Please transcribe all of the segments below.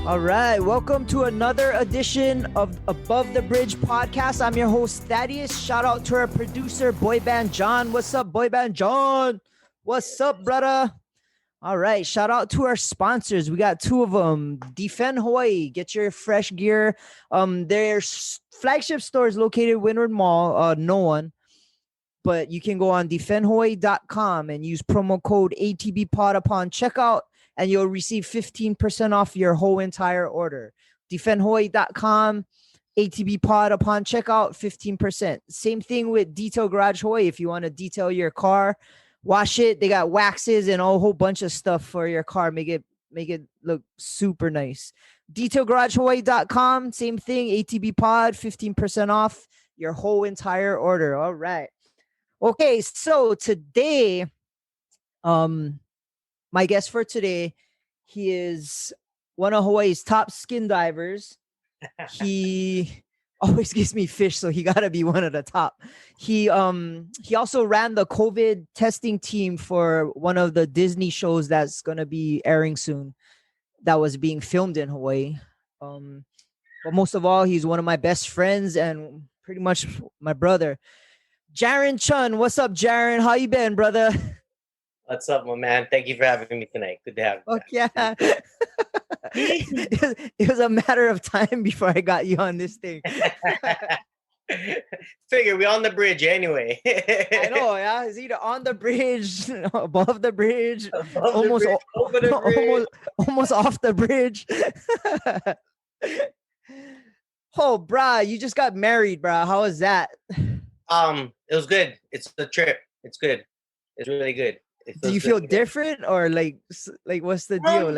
All right, welcome to another edition of Above the Bridge podcast. I'm your host, Thaddeus. Shout out to our producer, Boy Band John. What's up, Boy Band John? What's up, brother? All right, shout out to our sponsors. We got two of them. Defend Hawai'i. Get your fresh gear. Their flagship store is located Windward Mall. No one. But you can go on defendhawaii.com and use promo code ATBpod upon checkout, and you'll receive 15% off your whole entire order. Defendhawaii.com, ATBpod upon checkout, 15%. Same thing with Detail Garage Hawaii. If you want to detail your car, wash it. They got waxes and a whole bunch of stuff for your car. Make it look super nice. DetailGarageHawaii.com, same thing. ATBpod, 15% off your whole entire order. All right. Okay, so today, my guest for today, he is one of Hawaii's top skin divers. He always gives me fish, so he gotta be one of the top. He also ran the COVID testing team for one of the Disney shows that's gonna be airing soon, that was being filmed in Hawaii. But most of all, he's one of my best friends and pretty much my brother. Jaren Chun, what's up, Jaren? How you been, brother? What's up, my man? Thank you for having me tonight. Good to have you. Yeah. it was a matter of time before I got you on this thing. Figure we on the bridge anyway. I know, yeah. It's either on the bridge, above the bridge, almost over the bridge. almost off the bridge. Oh, brah, you just got married, brah. How was that? It was good. It's a trip. It's good. It's really good. Do you feel different, or like what's the deal?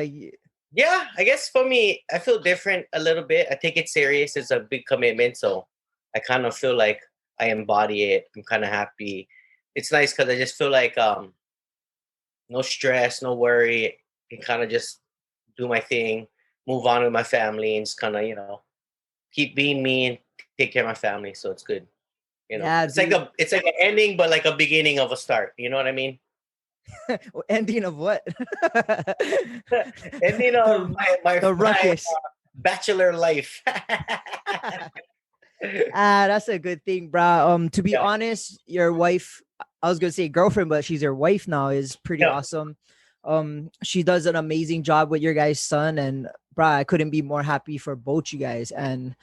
Yeah, I guess for me, I feel different a little bit. I take it serious. It's a big commitment, so I kind of feel like I embody it. I'm kind of happy. It's nice because I just feel like no stress, no worry. I can kind of just do my thing, move on with my family, and just kind of keep being me and take care of my family. So it's good. Yeah, it's like an ending, but like a beginning of a start. You know what I mean? Ending of what? Ending of my ruckus. Bachelor life. That's a good thing, bro. To be honest, your wife, I was gonna say girlfriend, but she's your wife now, is pretty awesome. She does an amazing job with your guys' son, and bro, I couldn't be more happy for both you guys. And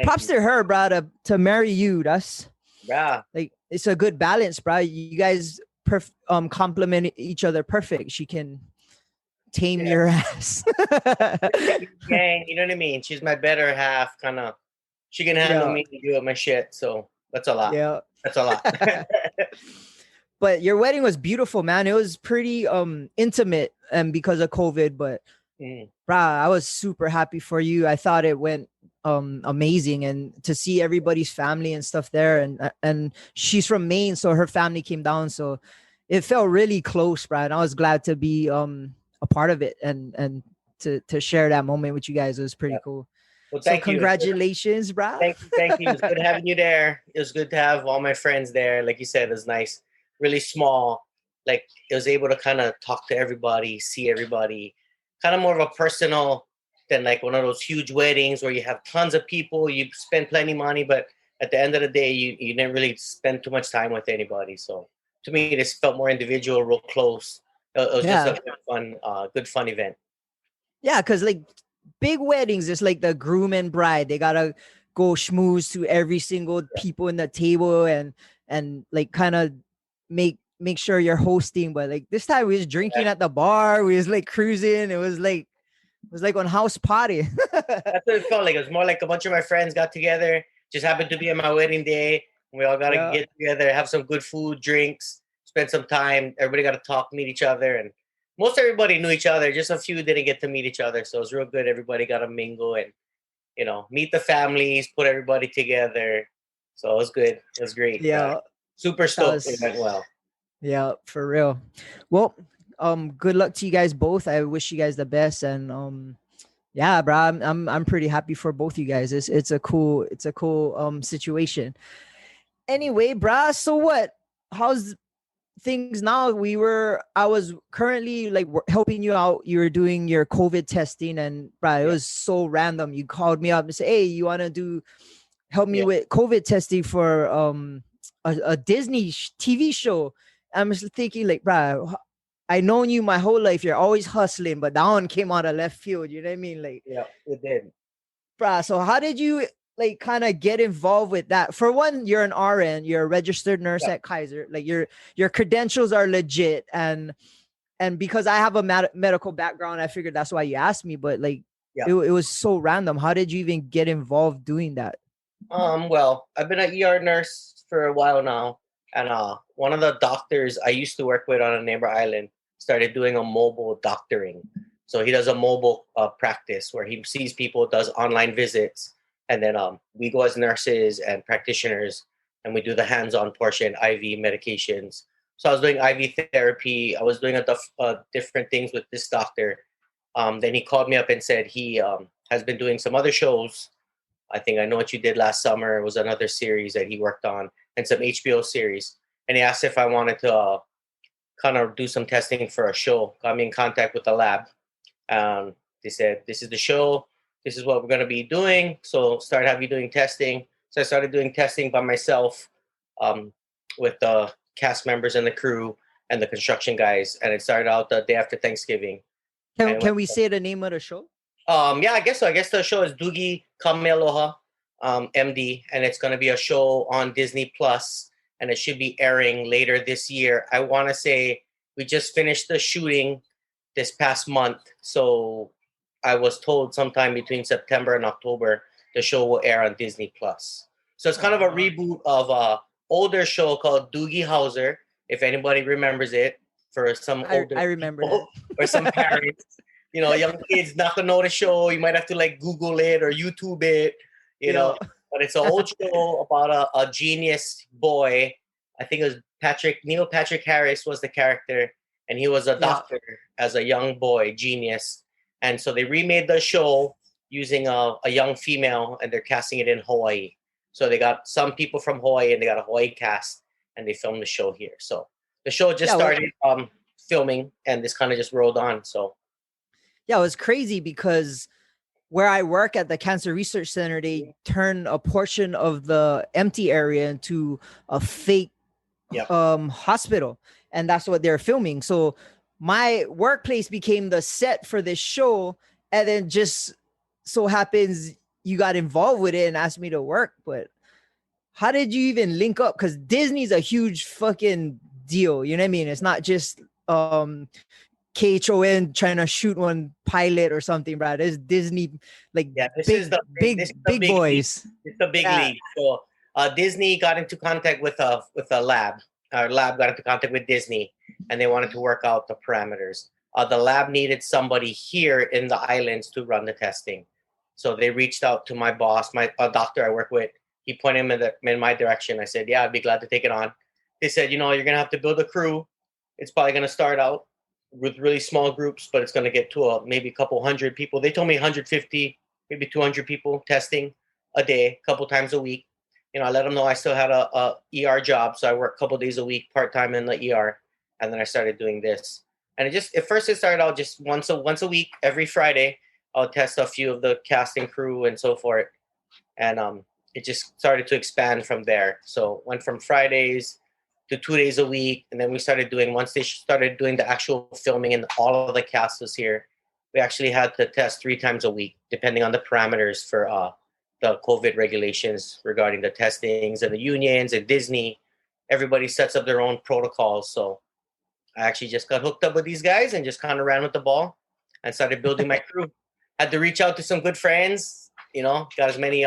props to her, bro, to marry you. That's like, it's a good balance, bro. You guys complement each other perfect. She can tame your ass. Gang, you know what I mean? She's my better half, kind of. She can handle me and do my shit, so that's a lot. Yeah, that's a lot. But your wedding was beautiful, man. It was pretty intimate, and because of COVID, but brah, I was super happy for you. I thought it went amazing, and to see everybody's family and stuff there, and she's from Maine, so her family came down, so it felt really close, bro. And I was glad to be a part of it, and to share that moment with you guys. It was pretty cool. Well, so congratulations, bro. Thank you. It was good having you there. It was good to have all my friends there. Like you said, it was nice, really small. Like, it was able to kind of talk to everybody, see everybody, kind of more of a personal than like one of those huge weddings where you have tons of people, you spend plenty of money, but at the end of the day, you didn't really spend too much time with anybody. So to me, this felt more individual, real close. It was just a good fun event. Yeah, because like big weddings, it's like the groom and bride. They gotta go schmooze to every single people in the table and like kind of make sure you're hosting. But like this time, we was drinking at the bar. We was like cruising. It was like on house party. That's what it felt like. It was more like a bunch of my friends got together. Just happened to be on my wedding day. We all got to get together, have some good food, drinks, spend some time. Everybody got to talk, meet each other. And most everybody knew each other. Just a few didn't get to meet each other. So it was real good. Everybody got to mingle and, meet the families, put everybody together. So it was good. It was great. Yeah. Super stoked. It went well. Yeah, for real. Well, good luck to you guys both. I wish you guys the best, and yeah, bro, I'm pretty happy for both you guys. It's a cool situation. Anyway, bro, so what? How's things now. I was currently like helping you out. You were doing your COVID testing, and bruh, it was so random. You called me up and said, "Hey, you want to help me with COVID testing for a Disney TV show?" I'm just thinking like, bruh, I known you my whole life. You're always hustling, but that one came out of left field. You know what I mean? Like, Yeah, it did. bruh, so how did you like kind of get involved with that? For one, you're an RN, you're a registered nurse at Kaiser. Like your credentials are legit, and because I have a medical background, I figured that's why you asked me. But like, it was so random. How did you even get involved doing that? Well, I've been an ER nurse for a while now, and one of the doctors I used to work with on a neighbor island started doing a mobile doctoring. So he does a mobile practice where he sees people, does online visits, and then we go as nurses and practitioners, and we do the hands-on portion, IV medications. So I was doing IV therapy. I was doing different things with this doctor. Then he called me up and said he has been doing some other shows. I think I Know What You Did Last Summer was another series that he worked on, and some HBO series. And he asked if I wanted to kind of do some testing for a show. Got me in contact with the lab. They said, "This is the show. This is what we're going to be doing. So have you doing testing." So I started doing testing by myself with the cast members and the crew and the construction guys. And it started out the day after Thanksgiving. Can we say the name of the show? Yeah, I guess so. I guess the show is Dugi Kamealoha, MD, and it's going to be a show on Disney Plus, and it should be airing later this year. I want to say we just finished the shooting this past month, so I was told sometime between September and October the show will air on Disney Plus. So it's kind of a reboot of a older show called Doogie Howser, if anybody remembers it. For some older I remember people, that. or some parents. Young kids not gonna know the show. You might have to like Google it or YouTube it, know. But it's an old show about a genius boy. I think it was Neil Patrick Harris was the character, and he was a doctor as a young boy, genius. And so they remade the show using a young female, and they're casting it in Hawaii. So they got some people from Hawaii, and they got a Hawaii cast, and they filmed the show here. So the show just started filming, and this kind of just rolled on. So. Yeah, it was crazy because where I work at the Cancer Research Center, they turn a portion of the empty area into a fake hospital. And that's what they're filming. So my workplace became the set for this show. And then just so happens you got involved with it and asked me to work. But how did you even link up? Because Disney's a huge fucking deal. You know what I mean? It's not just KHON trying to shoot one pilot or something, bro. This Disney, like, this is the big boys. League. It's the big league. So Disney got into contact with a lab. Our lab got into contact with Disney, and they wanted to work out the parameters. The lab needed somebody here in the islands to run the testing. So they reached out to my boss, a doctor I work with. He pointed him in my direction. I said, "Yeah, I'd be glad to take it on." They said, "You're going to have to build a crew. It's probably going to start out with really small groups, but it's going to get to maybe a couple hundred people." They told me 150, maybe 200 people testing a day, a couple times a week. I let them know I still had a ER job, so I worked a couple days a week part-time in the ER, and then I started doing this. And at first it started out just once a week, every Friday, I'll test a few of the casting crew and so forth. And it just started to expand from there. So went from Fridays to 2 days a week. And then once they started doing the actual filming and all of the cast was here, we actually had to test 3 times a week, depending on the parameters for the COVID regulations regarding the testings, and the unions and Disney. Everybody sets up their own protocols. So I actually just got hooked up with these guys and just kind of ran with the ball and started building my crew. Had to reach out to some good friends, got as many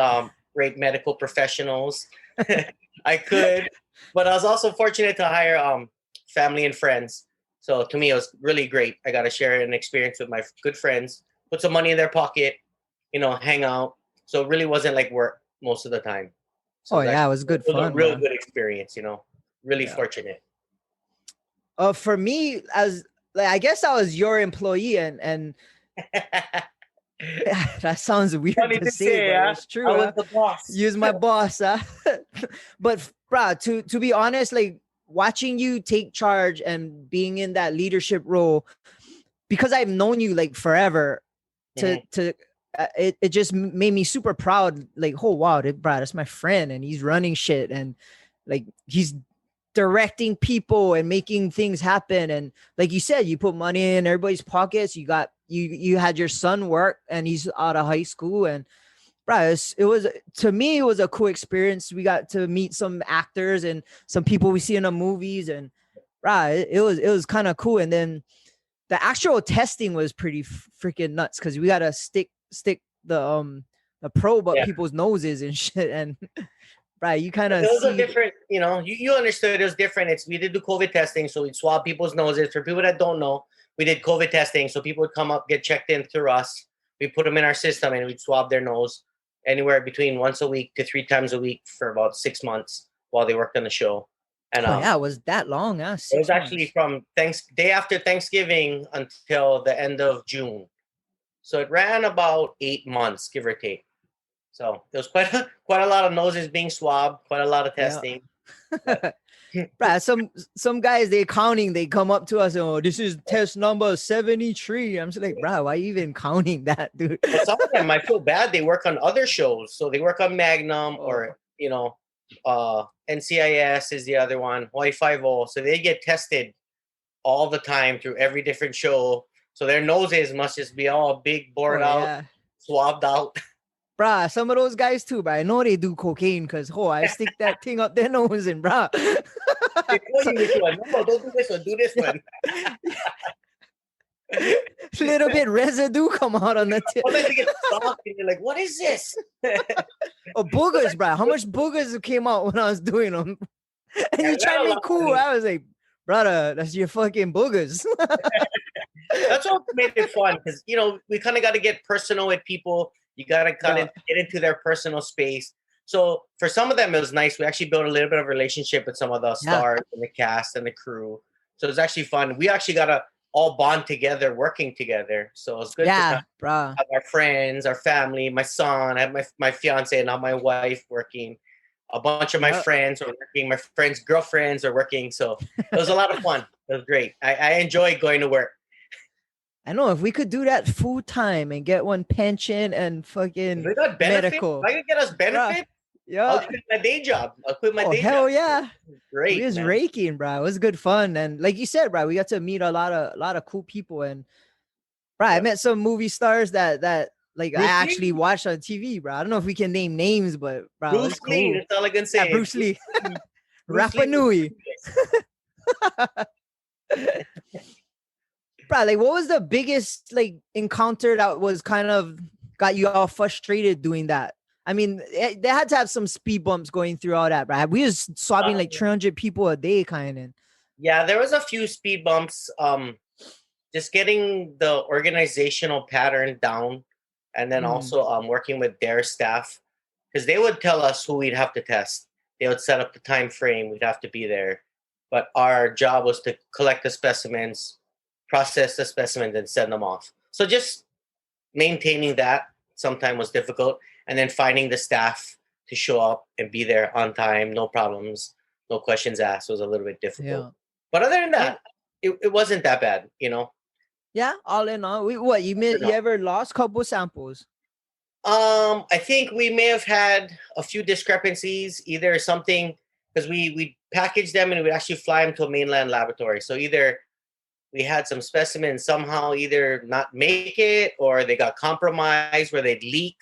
great medical professionals I could. But I was also fortunate to hire family and friends. So to me, it was really great. I got to share an experience with my good friends, put some money in their pocket, hang out. So it really wasn't like work most of the time. So it was good fun. It was a real good experience, really fortunate. For me, I guess I was your employee, and that sounds weird to say, but it's true. I was the boss. Use my boss. But bro, to be honest, like watching you take charge and being in that leadership role, because I've known you like forever, it just made me super proud. Like, oh wow, bro, that's my friend, and he's running shit, and like he's directing people and making things happen. And like you said, you put money in everybody's pockets. You had your son work, and he's out of high school, and bro, it was, to me, it was a cool experience. We got to meet some actors and some people we see in the movies, and bro, it was kind of cool. And then the actual testing was pretty freaking nuts, because we got to stick the probe up people's noses and shit. And right, you kind of those are different, you understood it was different. We did do COVID testing, so we'd swab people's noses. For people that don't know, we did COVID testing, so people would come up, get checked in through us. We put them in our system, and we'd swab their nose anywhere between once a week to 3 times a week for about 6 months while they worked on the show. And it was that long. It was actually from day after Thanksgiving until the end of June. So it ran about 8 months, give or take. So there was quite a lot of noses being swabbed, quite a lot of testing. Bro, some guys, they come up to us and, oh, this is test number 73. I'm just like, bro, why are you even counting that, dude? Well, some of them, I feel bad, they work on other shows. So they work on Magnum or NCIS is the other one, Hawai'i 5-0. So they get tested all the time through every different show. So their noses must just be all big, bored out, swabbed out. Bruh, some of those guys too, but I know they do cocaine, because I stick that thing up their nose, and bruh. They tell you which one. No, don't do this one, do this one. Little bit residue come out on the tip. Sometimes you get soft and you're like, what is this? Boogers, bruh. How much boogers came out when I was doing them? And you try to be cool. I was like, brother, that's your fucking boogers. That's what made it fun, because, we kind of got to get personal with people. You got to kind of get into their personal space. So for some of them, it was nice. We actually built a little bit of a relationship with some of the stars and the cast and the crew. So it was actually fun. We actually got to all bond together, working together. So it was good to have our friends, our family, my son, I have my fiance and now my wife working. A bunch of my friends are working. My friends' girlfriends are working. So it was a lot of fun. It was great. I enjoyed going to work. I know, if we could do that full time and get one pension and fucking medical. I could get us benefits. I'll quit my day job. Hell yeah. Great. We was raking, bro. It was good fun. And like you said, bro, we got to meet a lot of cool people. And bro, I met some movie stars that like Bruce I actually watched on TV, bro. I don't know if we can name names, but bro, Bruce Lee, that's all I can say. Yeah, Bruce Lee. Rapa Nui. Bro, like, what was the biggest like encounter that was kind of got you all frustrated doing that? I mean, they had to have some speed bumps going through all that, bro. We was swabbing like 300 people a day, kind of. Yeah, there was a few speed bumps. Just getting the organizational pattern down, and then also working with their staff, because they would tell us who we'd have to test. They would set up the time frame. We'd have to be there, but our job was to collect the specimens, process the specimens, and send them off. So just maintaining that sometimes was difficult. And then finding the staff to show up and be there on time, no problems, no questions asked, was a little bit difficult. Yeah. But other than that, it wasn't that bad, Yeah, all in all. You ever lost a couple samples? I think we may have had a few discrepancies, either something, because we packaged them and we'd actually fly them to a mainland laboratory. So either we had some specimens somehow either not make it, or they got compromised where they'd leak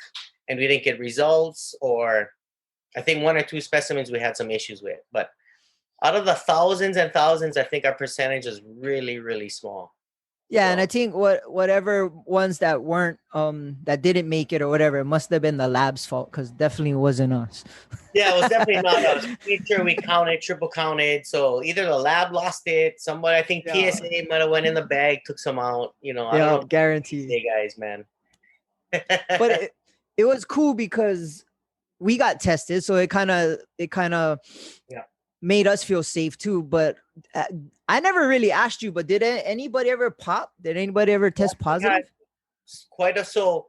and we didn't get results, or I think 1 or 2 specimens we had some issues with. But out of the thousands and thousands, I think our percentage is really, really small. Yeah, and I think whatever ones that weren't that didn't make it or whatever, it must have been the lab's fault, because definitely wasn't us. Yeah, it was definitely not us. Made sure we counted, triple counted. So either the lab lost it, somebody, I think TSA might have went in the bag, took some out. I don't know. Guaranteed. Hey guys, man. But it was cool because we got tested, so it kind of made us feel safe too. But I never really asked you, but did anybody ever pop? Did anybody ever test positive? So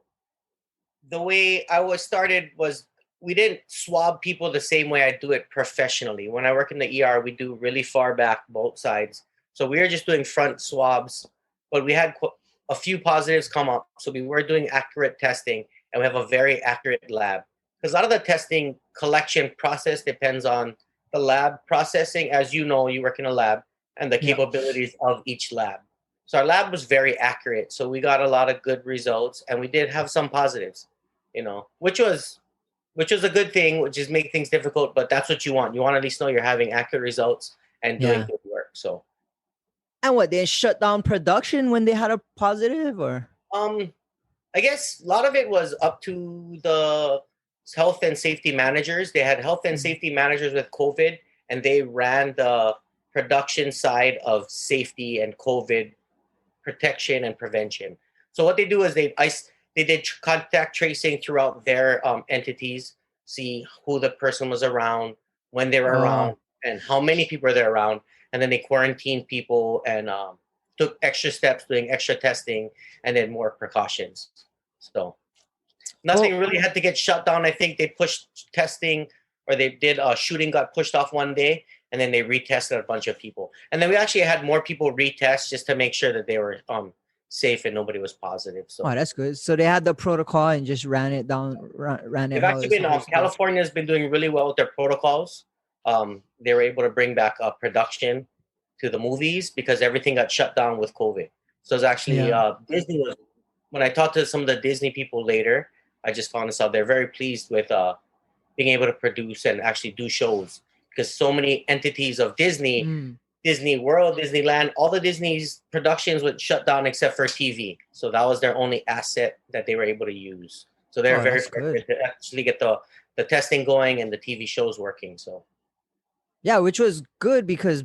the way I was started was we didn't swab people the same way I do it professionally. When I work in the ER, we do really far back both sides. So we were just doing front swabs, but we had a few positives come up. So we were doing accurate testing, and we have a very accurate lab. Because a lot of the testing collection process depends on the lab processing. As you know, you work in a lab, and the capabilities of each lab. So our lab was very accurate. So we got a lot of good results, and we did have some positives, which was a good thing, which is make things difficult, but that's what you want. You want to at least know you're having accurate results and doing good work. So, and what, they shut down production when they had a positive, or? I guess a lot of it was up to the health and safety managers. They had health and safety managers with COVID, and they ran the production side of safety and COVID protection and prevention. So what they do is they did contact tracing throughout their entities, see who the person was around, when they were around, and how many people are there around. And then they quarantined people and took extra steps, doing extra testing, and then more precautions. So nothing really had to get shut down. I think they pushed testing, or they did shooting got pushed off one day, and then they retested a bunch of people. And then we actually had more people retest just to make sure that they were safe and nobody was positive. So that's good. So they had the protocol and just ran it down. Ran it. They've actually been California's been doing really well with their protocols. They were able to bring back production to the movies because everything got shut down with COVID. So it's actually Disney was. When I talked to some of the Disney people later, I just found this out. They're very pleased with being able to produce and actually do shows, because so many entities of Disney, Disney World, Disneyland, all the Disney's productions would shut down except for TV. So that was their only asset that they were able to use. So they're very fortunate to actually get the testing going and the TV shows working. So yeah, which was good because,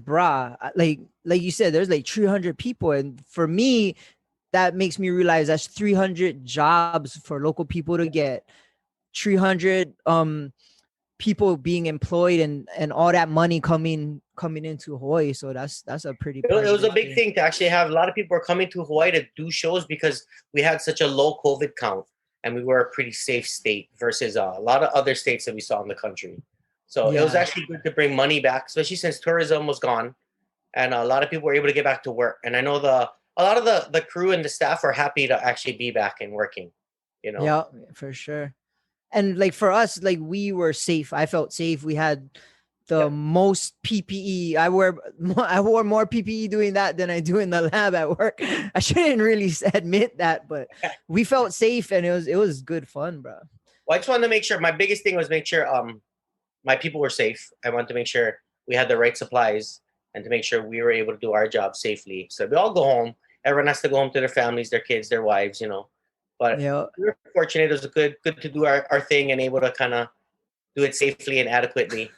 like you said, there's like 300 people, and for me, that makes me realize that's 300 jobs for local people to get, 300 people being employed, and all that money coming into Hawaii. So that's a pretty. It was a big thing to actually have a lot of people were coming to Hawaii to do shows because we had such a low COVID count, and we were a pretty safe state versus a lot of other states that we saw in the country. So it was actually good to bring money back, especially since tourism was gone, and a lot of people were able to get back to work. And I know a lot of the crew and the staff are happy to actually be back and working. Yeah, for sure. And like for us, like we were safe. I felt safe. We had the most PPE. I wore more PPE doing that than I do in the lab at work. I shouldn't really admit that, but we felt safe, and it was good fun, bro. Well, I just wanted to make sure. My biggest thing was make sure my people were safe. I wanted to make sure we had the right supplies and to make sure we were able to do our job safely. So we all go home. Everyone has to go home to their families, their kids, their wives, But we were fortunate. It was good to do our thing and able to kind of do it safely and adequately.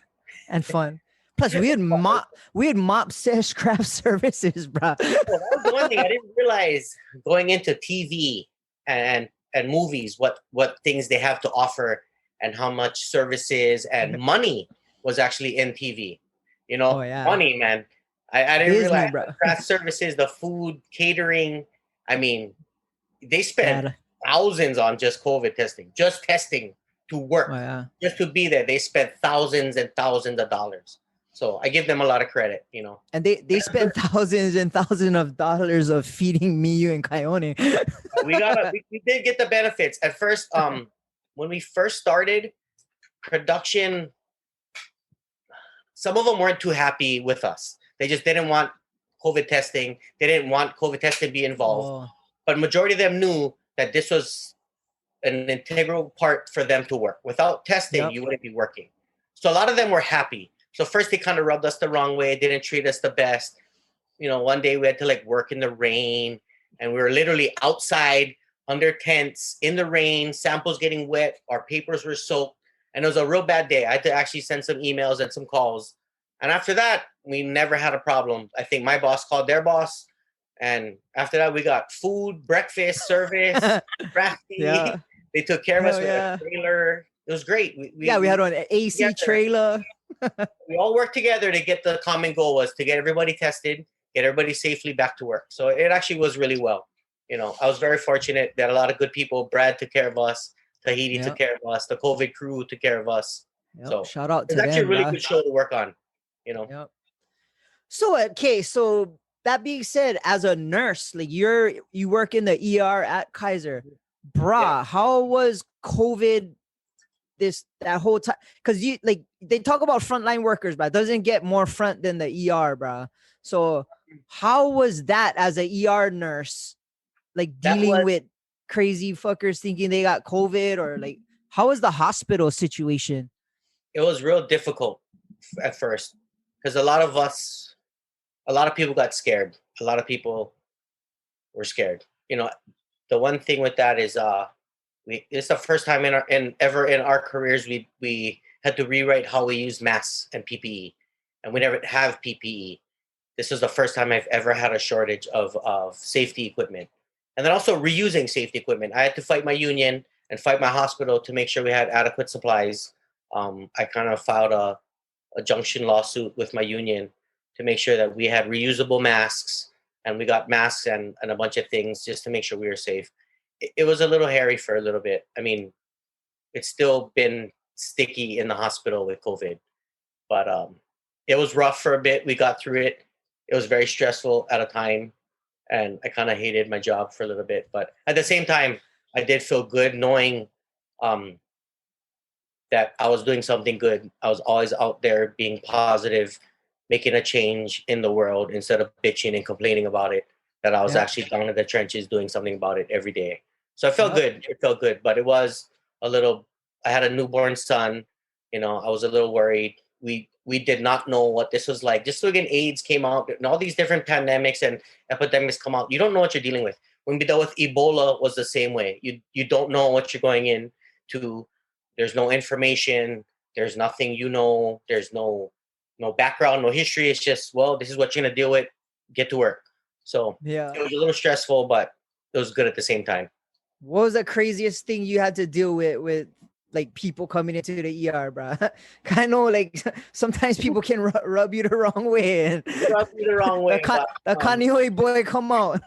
And fun. Plus, we had mop sesh craft services, bro. Well, that was the one thing I didn't realize going into TV and movies, what things they have to offer and how much services and money was actually in TV. Money, man. I didn't realize the craft services, the food, catering. I mean, they spent thousands on just COVID testing, just testing to work, just to be there. They spent thousands and thousands of dollars. So I give them a lot of credit, And they spent thousands and thousands of dollars of feeding me, you, and Kaione. we did get the benefits. At first, when we first started production, some of them weren't too happy with us. They just didn't want COVID testing. They didn't want COVID testing to be involved. But majority of them knew that this was an integral part for them to work. Without testing, you wouldn't be working. So a lot of them were happy. So first they kind of rubbed us the wrong way, didn't treat us the best. One day we had to work in the rain, and we were literally outside under tents in the rain, samples getting wet, our papers were soaked, and it was a real bad day. I had to actually send some emails and some calls. And after that, we never had a problem. I think my boss called their boss. And after that, we got food, breakfast, service, crafty. They took care of us with a trailer. It was great. We had an AC trailer. We all worked together to get the common goal was to get everybody tested, get everybody safely back to work. So it actually was really well. I was very fortunate that a lot of good people, Brad took care of us. Tahiti Yeah. took care of us. The COVID crew took care of us. Yep. So Shout out to it's actually a them, really bruh. good show to work on. Yep. So okay, so that being said, as a nurse, like you work in the ER at Kaiser, bruh. Yeah. How was COVID that whole time? Because you like they talk about frontline workers, but it doesn't get more front than the ER, bruh. So how was that as a ER nurse, like That dealing was with crazy fuckers thinking they got COVID, or like how was the hospital situation? it was real difficult at first because a lot of people got scared. A lot of people were scared. The one thing with that is it's the first time ever in our careers we had to rewrite how we use masks and PPE, and we never have PPE. This was the first time I've ever had a shortage of safety equipment, and then also reusing safety equipment. I had to fight my union and fight my hospital to make sure we had adequate supplies. I kind of filed a junction lawsuit with my union to make sure that we had reusable masks, and we got masks and a bunch of things just to make sure we were safe. It was a little hairy for a little bit. I mean, it's still been sticky in the hospital with COVID, but it was rough for a bit. We got through it. It was very stressful at a time, and I kind of hated my job for a little bit. But at the same time, I did feel good knowing um, that I was doing something good. I was always out there being positive, making a change in the world instead of bitching and complaining about it. That I was Yeah. actually down in the trenches doing something about it every day. So I felt Yep. good. It felt good, but it was a little. I had a newborn son. I was a little worried. We did not know what this was like. Just looking, AIDS came out, and all these different pandemics and epidemics come out. You don't know what you're dealing with. When we dealt with Ebola, was the same way. You don't know what you're going in to. There's no information. There's nothing. There's no background, no history. It's just, well, this is what you're gonna deal with. Get to work. So Yeah. it was a little stressful, but it was good at the same time. What was the craziest thing you had to deal with like people coming into the ER, bro? I know like sometimes people can rub you the wrong way, and Rubbed me the wrong way, the but Kanye boy come out.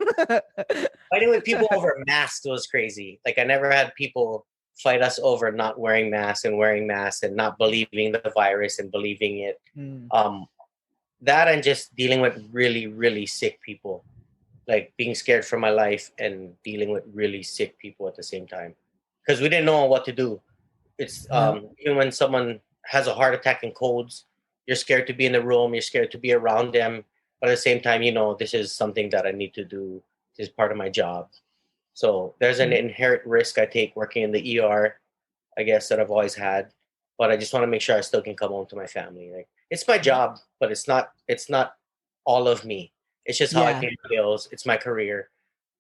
fighting with people over masks was crazy. Like I never had people fight us over not wearing masks and not believing the virus and believing it. Mm. That and just dealing with really, really sick people, like being scared for my life and dealing with really sick people at the same time, because we didn't know what to do. It's Yeah. even when someone has a heart attack and colds, you're scared to be in the room, you're scared to be around them, but at the same time, this is something that I need to do. This is part of my job. So there's an inherent risk I take working in the ER, I guess, that I've always had. But I just want to make sure I still can come home to my family. Like it's my job, but it's not all of me. It's just how I Yeah. pay my bills. It's my career.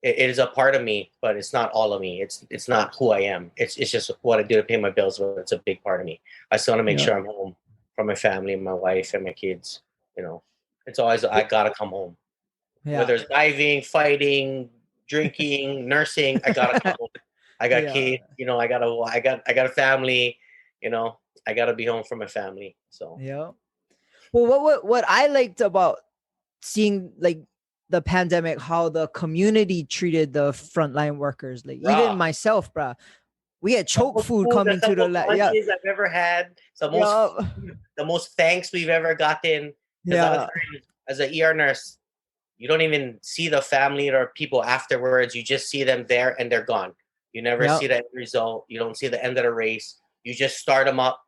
It is a part of me, but it's not all of me. It's not who I am. It's just what I do to pay my bills, but it's a big part of me. I still want to make Yeah. sure I'm home for my family and my wife and my kids. It's always I gotta come home. Yeah. Whether it's diving, fighting, drinking, nursing, I gotta come home. I got Yeah. kids, I got a family, I gotta be home for my family. So Yeah. Well, what I liked about seeing like the pandemic, how the community treated the frontline workers, like even raw. myself, bruh. We had The choke most food food, coming the to the most yeah, lunches I've ever had. yeah, The most thanks we've ever gotten. Because a lot of yeah, times, as an ER nurse, you don't even see the family or people afterwards. You just see them there and they're gone. You never yeah, see the end result. You don't see the end of the race. You just start them up,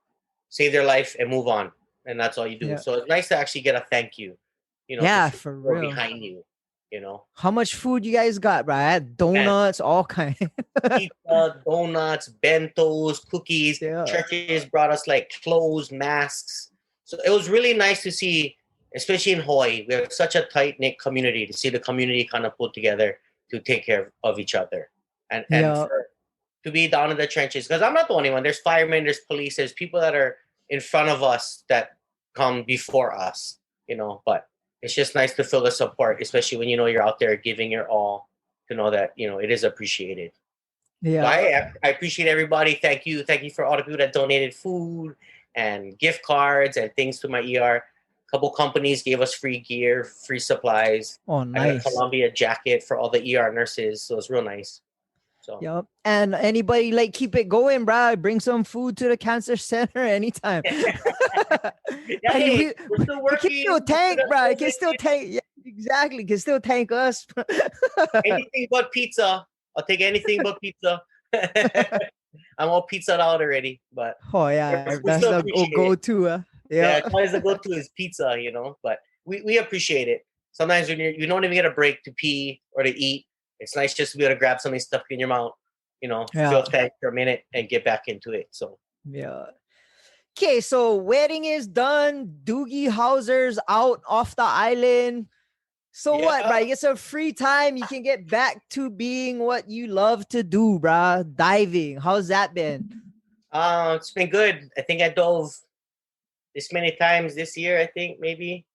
save their life, and move on. And that's all you do. yeah, So it's nice to actually get a thank you, to yeah, feel for more real. behind you. How much food you guys got, bruh? I had Man, donuts, all kind. pizza, donuts, bentos, cookies. Yeah, Churches brought us like clothes, masks. So it was really nice to see, especially in Hawaii. We have such a tight knit community. To see the community kind of put together to take care of each other, and yeah, to be down in the trenches. Because I'm not the only one. There's firemen, there's police, there's people that are in front of us that come before us. But it's just nice to feel the support, especially when you're out there giving your all. To know that it is appreciated. So yeah, I appreciate everybody. Thank you for all the people that donated food and gift cards and things to my ER. A couple companies gave us free gear, free supplies. oh, I got a nice. Columbia jacket for all the ER nurses, so it's real nice. So Yep. And anybody like keep it going, bro. Bring some food to the cancer center anytime. yeah, Like, hey, we're still it can working. still tank, We're bro. still It can still making tank. Yeah, exactly. It can still tank us. anything but pizza. I'll take anything but pizza. I'm all pizzaed out already, but Oh yeah, we that's still the appreciate it. go-to. Yeah, Yeah. it's always the go-to is pizza, but we appreciate it. Sometimes when you don't even get a break to pee or to eat, it's nice just to be able to grab something stuck in your mouth, Yeah. feel thank for a minute and get back into it. So Yeah. Okay, so wedding is done. Doogie Hauser's out off the island. So what, yeah, bro? You get some free time. You can get back to being what you love to do, bro. Diving. How's that been? it's been good. I think I dove this many times this year. I think maybe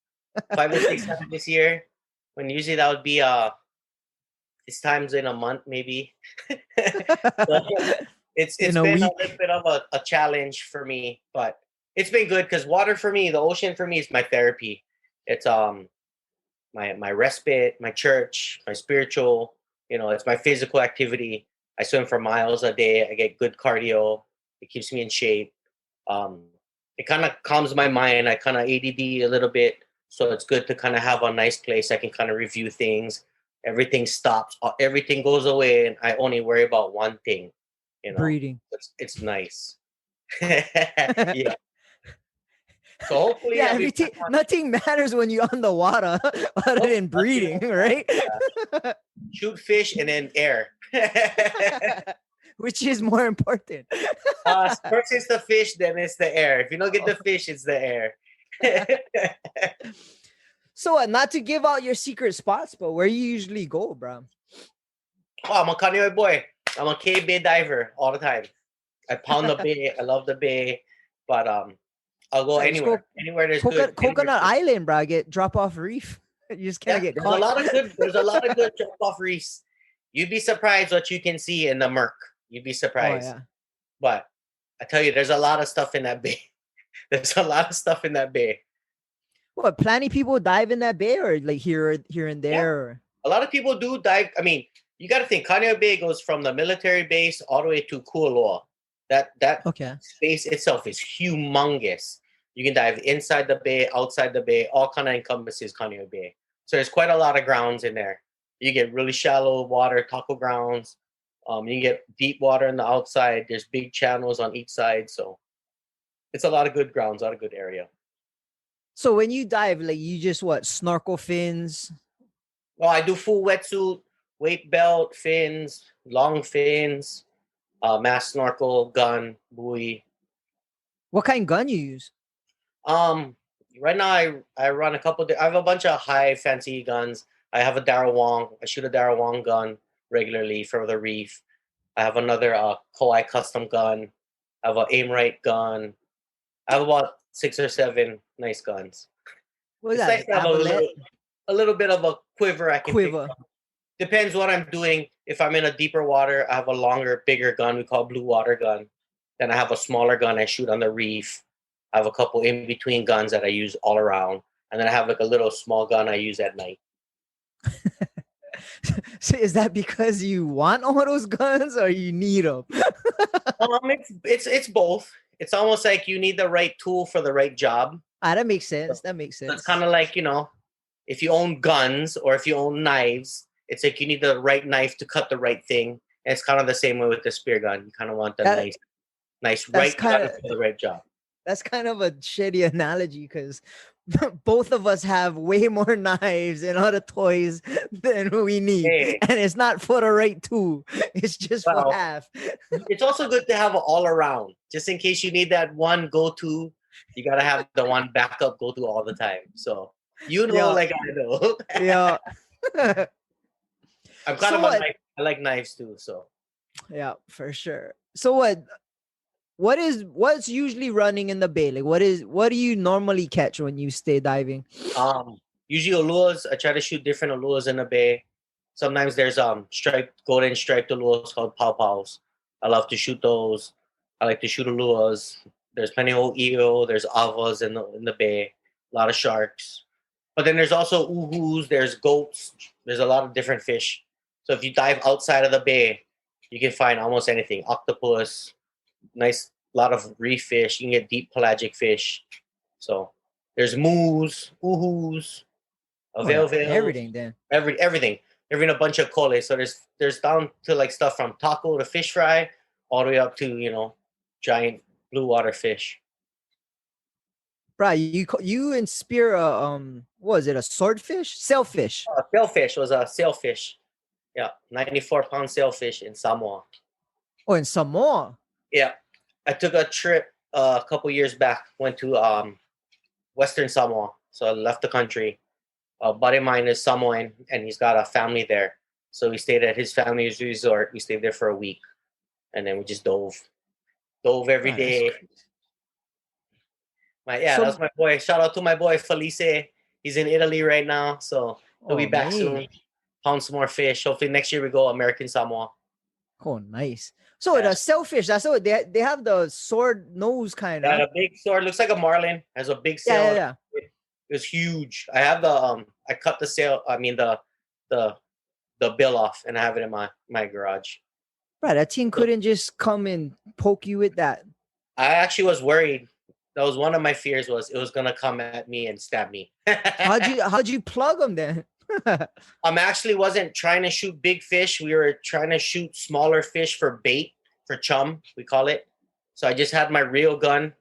5 or 6 times this year. When usually that would be this times in a month maybe. So, In it's a been a week. little bit of a challenge for me, but it's been good because water for me, the ocean for me is my therapy. It's my respite, my church, my spiritual. It's my physical activity. I swim for miles a day. I get good cardio. It keeps me in shape. Um, it kind of calms my mind. I kind of ADD a little bit, so it's good to kind of have a nice place I can kind of review things. Everything stops. Everything goes away, and I only worry about one thing. Breeding. It's nice. Yeah. So hopefully Yeah, I'll be everything, back on. nothing matters when you're on the water other Nope, than breeding, right? shoot fish and then air. Which is more important. First it's the fish, then it's the air. If you don't get the fish, it's the air. So, not to give out your secret spots, but where you usually go, bro? Oh, I'm a Kaneohe boy. I'm a K Bay diver all the time. I pound the bay. I love the bay, but I'll go Just anywhere. go Anywhere there's good. Coconut Island, bro. Get drop off reef. You just kind Yeah, of get there's caught. a lot of good. There's a lot of good jump off reefs. You'd be surprised what you can see in the murk. You'd be Oh surprised. yeah. But I tell you, there's a lot of stuff in that bay. There's a lot of stuff in that bay. What? Plenty people dive in that bay, or like here and there. Yeah. Or... A lot of people do dive. I mean, you got to think Kaneohe Bay goes from the military base all the way to Kualoa. That Okay. space itself is humongous. You can dive inside the bay, outside the bay, all kind of encompasses Kaneohe Bay. So there's quite a lot of grounds in there. You get really shallow water, taco grounds. You get deep water on the outside. There's big channels on each side. So it's a lot of good grounds, a lot of good area. So when you dive, like you just snorkel fins? Well, I do full wetsuit, weight belt, fins, long fins, mask snorkel, gun, buoy. What kind of gun you use? Right now I run a couple. I have a bunch of high fancy guns. I have a Darrow Wong. I shoot a Darrow Wong gun regularly for the reef. I have another Hawai'i custom gun. I have an aim right gun. I have about 6 or 7 nice guns. What is It's that? nice Like to have a little bit of a quiver I can pick quiver. from. Depends what I'm doing. If I'm in a deeper water, I have a longer, bigger gun we call blue water gun. Then I have a smaller gun I shoot on the reef. I have a couple in between guns that I use all around. And then I have like a little small gun I use at night. So is that because you want all those guns or you need them? It's both. It's almost like you need the right tool for the right job. That makes sense. That makes So sense. it's kind of like, if you own guns or if you own knives, it's like you need the right knife to cut the right thing. And it's kind of the same way with the spear gun. You kind of want the nice right gun for the right job. That's kind of a shitty analogy because both of us have way more knives and other toys than we need. Hey. And it's not for the right tool. It's just for half. It's also good to have it all around. Just in case you need that one go-to, you got to have the one backup go-to all the time. So, like I know. Yeah. I'm kind of a knife. I like knives too, so. Yeah, for sure. So what's usually running in the bay? Like what do you normally catch when you stay diving? Usually lures. I try to shoot different lures in the bay. Sometimes there's golden striped lures called pow-pows. I love to shoot those. I like to shoot lures. There's plenty of eel. There's avas in the bay. A lot of sharks. But then there's also uhus. There's goats. There's a lot of different fish. So if you dive outside of the bay, you can find almost anything. Octopus, nice lot of reef fish. You can get deep pelagic fish. So there's moos, uhus, Oh yeah, avails, everything then. everything. They're in a bunch of coles. So there's down to like stuff from taco to fish fry, all the way up to giant blue water fish. Bro, you and Spear what was it, a swordfish? Sailfish. Sailfish was a sailfish. Yeah, 94-pound sailfish in Samoa. Oh, and Samoa. Yeah, I took a trip a couple years back. Went to Western Samoa, so I left the country. A buddy of mine is Samoan, and he's got a family there. So we stayed at his family's resort. We stayed there for a week, and then we just dove every day. That was my boy. Shout out to my boy Felice. He's in Italy right now, so he'll be back soon. Pound some more fish. Hopefully next year we go American Samoa. Oh, nice. So the sailfish, that's what they have, the sword nose kind of. Yeah, a big sword. Looks like a marlin. Has a big sail. Yeah. It was huge. I have the I cut the sail. I mean the bill off, and I have it in my garage. Right, that team couldn't just come and poke you with that. I actually was worried. That was one of my fears. Was it was gonna come at me and stab me. How'd you plug them then? Actually wasn't trying to shoot big fish. We were trying to shoot smaller fish for bait, for chum, we call it. So I just had my reel gun.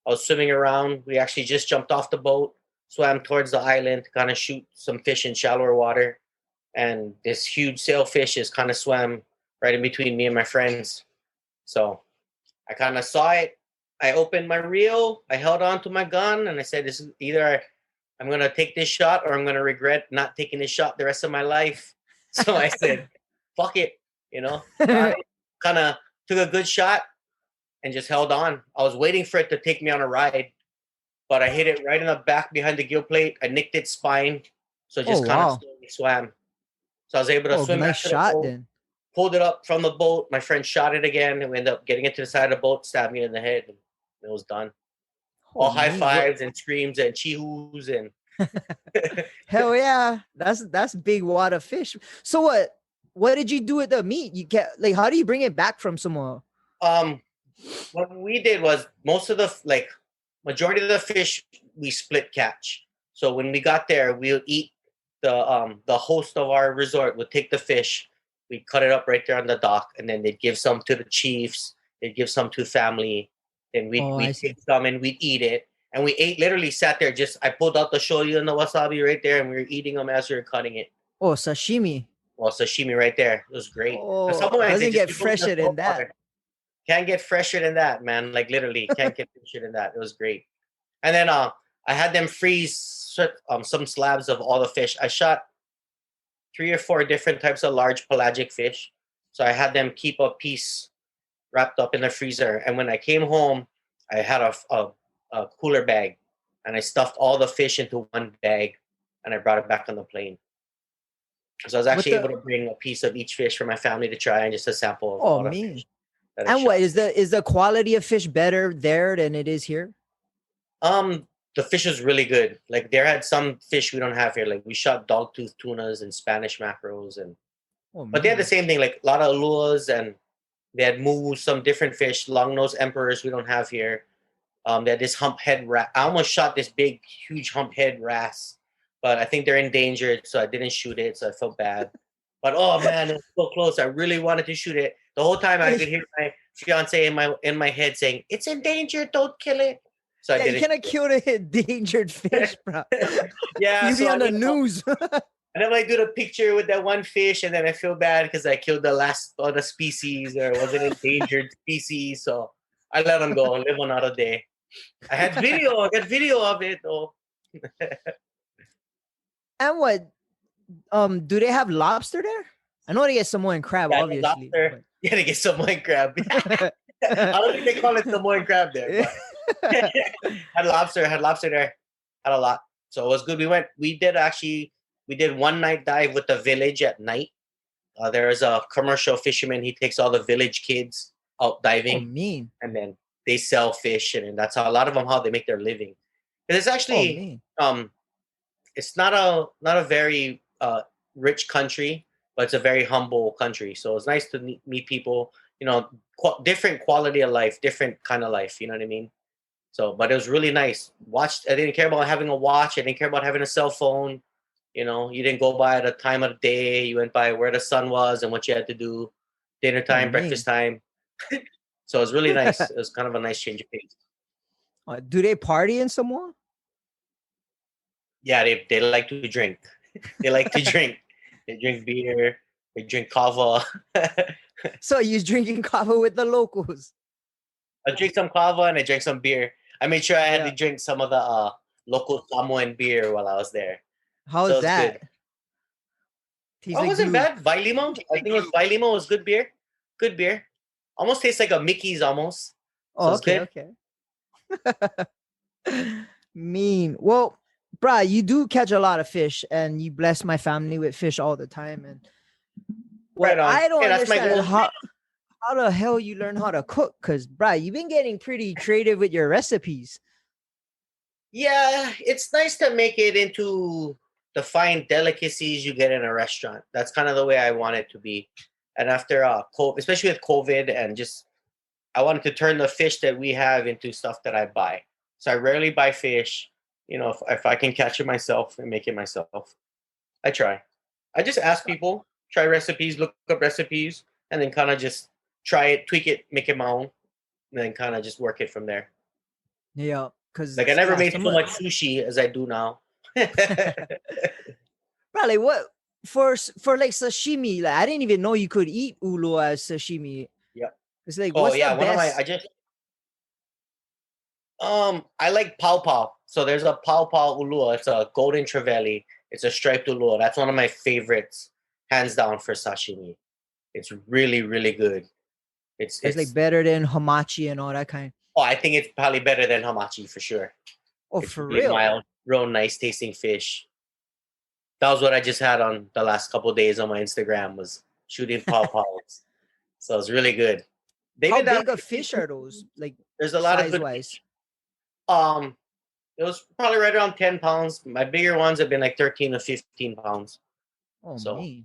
I was swimming around. We actually just jumped off the boat, swam towards the island to kind of shoot some fish in shallower water. And this huge sailfish is kind of swam right in between me and my friends. So I kind of saw it. I opened my reel. I held on to my gun, and I said, "This is either I'm going to take this shot or I'm going to regret not taking this shot the rest of my life." So I said, "Fuck it," I kind of took a good shot and just held on. I was waiting for it to take me on a ride, but I hit it right in the back behind the gill plate. I nicked its spine, so it just kind of slowly swam. So I was able to swim back to the boat, then. Pulled it up from the boat. My friend shot it again, and we ended up getting it to the side of the boat, stabbed me in the head, and it was done. All high fives and screams and chee-hoos and hell yeah, that's big water fish. So what did you do with the meat? You get how do you bring it back from somewhere? What we did was most of the majority of the fish we split catch. So when we got there, we'll eat the host of our resort would take the fish, we'd cut it up right there on the dock, and then they'd give some to the chiefs, they'd give some to family, then we'd take some and we'd eat it. And we literally sat there, I pulled out the shoyu and the wasabi right there, and we were eating them as we were cutting it. Oh, sashimi. Well, sashimi right there. It was great. Oh, doesn't get fresher than that. Can't get fresher than that, man. Like literally, can't get fresher than that. It was great. And then I had them freeze some slabs of all the fish. I shot 3 or 4 different types of large pelagic fish. So I had them keep a piece wrapped up in the freezer. And when I came home, I had a cooler bag, and I stuffed all the fish into one bag, and I brought it back on the plane. So I was actually able to bring a piece of each fish for my family to try, and just a sample of all the fish. And what is the quality of fish better there than it is here? The fish was really good. Like there had some fish we don't have here. Like we shot dogtooth tunas and Spanish mackerels, but they had the same thing. Like a lot of aluas, and they had moose, some different fish, long-nosed emperors we don't have here. They had this humphead rat. I almost shot this big, huge humphead wrasse, but I think they're endangered, so I didn't shoot it. So I felt bad. But oh man, it was so close. I really wanted to shoot it. The whole time I could hear my fiance in my head saying, "It's endangered. Don't kill it." So I didn't. You cannot kill the endangered fish, bro. Yeah, you be on the news. And then I do the picture with that one fish, and then I feel bad because I killed the last other species, or it was an endangered species. So I let them go, live another day. I got video of it though. And what? Do they have lobster there? I know they get Samoan crab, obviously. Yeah, they get Samoan crab. I don't think they call it Samoan crab there. But had lobster there. Had a lot. So it was good. We did one night dive with the village at night. There is a commercial fisherman. He takes all the village kids out diving. Oh, mean. And then they sell fish, and that's how a lot of them how they make their living. It's actually it's not a very rich country, but it's a very humble country. So it's nice to meet people, different quality of life, different kind of life. You know what I mean? So, but it was really nice. I didn't care about having a watch. I didn't care about having a cell phone. You didn't go by the time of the day. You went by where the sun was and what you had to do. Dinner time, breakfast time. So it was really nice. It was kind of a nice change of pace. Do they party in Samoa? Yeah, they like to drink. They like to drink. They drink beer. They drink kava. So you're drinking kava with the locals? I drink some kava and I drank some beer. I made sure I had to drink some of the local Samoan beer while I was there. How's that? It wasn't bad. Vailimo. I think it was Vailimo. Was good beer. Good beer. Almost tastes like a Mickey's almost. So okay. Mean. Well, bruh, you do catch a lot of fish and you bless my family with fish all the time. And what I don't understand is how the hell you learn how to cook, because bruh, you've been getting pretty creative with your recipes. Yeah, it's nice to make it into the fine delicacies you get in a restaurant. That's kind of the way I want it to be. And after especially with COVID, and just I wanted to turn the fish that we have into stuff that I buy. So I rarely buy fish. If I can catch it myself and make it myself, I try. I just ask people, try recipes, look up recipes, and then kind of just try it, tweak it, make it my own, and then kind of just work it from there. Yeah, because I never made so much sushi as I do now. Probably what for like sashimi. Like I didn't even know you could eat ulu as sashimi. Yeah, it's like what's the best? I like pau pau. So there's a pau pau ulua. It's a golden trevally. It's a striped ulua. That's one of my favorites, hands down, for sashimi. It's really, really good. It's like better than hamachi and all that kind. Oh, I think it's probably better than hamachi for sure. Oh, it's for real? Mild, real nice tasting fish. That was what I just had on the last couple of days on my Instagram, was shooting pau paus. So it's really good. How big of fish are those? Like there's a lot of good fish. It was probably right around 10 pounds. My bigger ones have been like 13 to 15 pounds. Oh, so, me.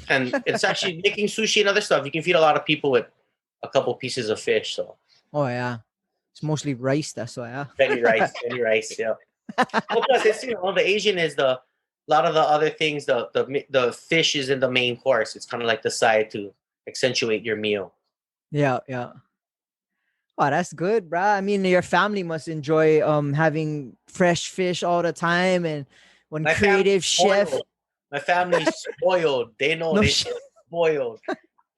And it's actually making sushi and other stuff. You can feed a lot of people with a couple pieces of fish. So. Oh yeah, it's mostly rice. That's why. Yeah. Any rice. Yeah. Well, plus it's the Asian is a lot of the other things. The fish is in the main course. It's kind of like the side to accentuate your meal. Yeah. Oh, that's good, bro. I mean, your family must enjoy having fresh fish all the time, and when my creative chef. My family's spoiled. They know they're spoiled.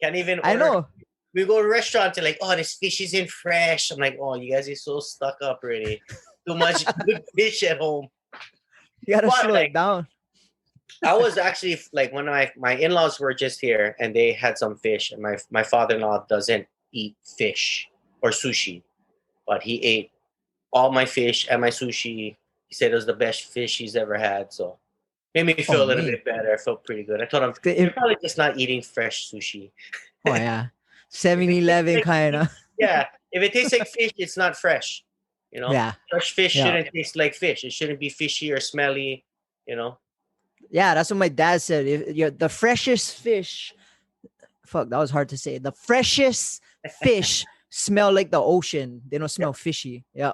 Can't even order. I know. We go to restaurants and like, oh, this fish isn't fresh. I'm like, oh, you guys are so stuck up already. Too much good fish at home. You gotta slow it down. I was actually like, when my in-laws were just here and they had some fish, and my father-in-law doesn't eat fish or sushi, but he ate all my fish and my sushi. He said it was the best fish he's ever had. So made me feel a little bit better. I felt pretty good. I told him, you're probably just not eating fresh sushi. Oh, yeah. 7-Eleven kind of. Yeah. If it tastes like fish, it's not fresh. Yeah. Fresh fish shouldn't taste like fish. It shouldn't be fishy or smelly, Yeah, that's what my dad said. If you're the freshest fish, fuck, that was hard to say. The freshest fish smell like the ocean. They don't smell fishy. Yeah.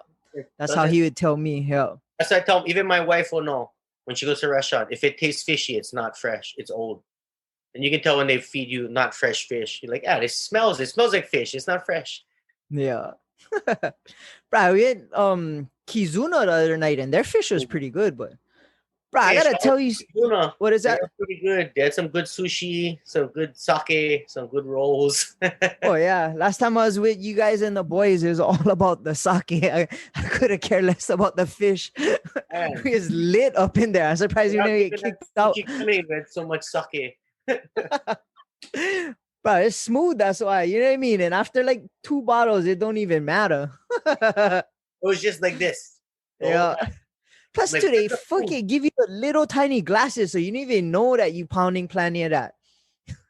That's how he would tell me. Yeah. That's what I tell him. Even my wife will know. When she goes to a restaurant, if it tastes fishy, it's not fresh. It's old. And you can tell when they feed you not fresh fish. You're like, it smells like fish. It's not fresh. Yeah. Bro, we had Kizuna the other night, and their fish was pretty good, but bro, I gotta tell you, Kizuna, what is that? Pretty good. They had some good sushi, some good sake, some good rolls. Oh yeah. Last time I was with you guys and the boys, it was all about the sake. I could have cared less about the fish. We was lit up in there. I'm surprised you didn't get kicked out. With so much sake. Bro, it's smooth, that's why. You know what I mean? And after like 2 bottles, it don't even matter. It was just like this. Yeah. Plus, like, they fucking give you the little tiny glasses, so you don't even know that you pounding plenty of that.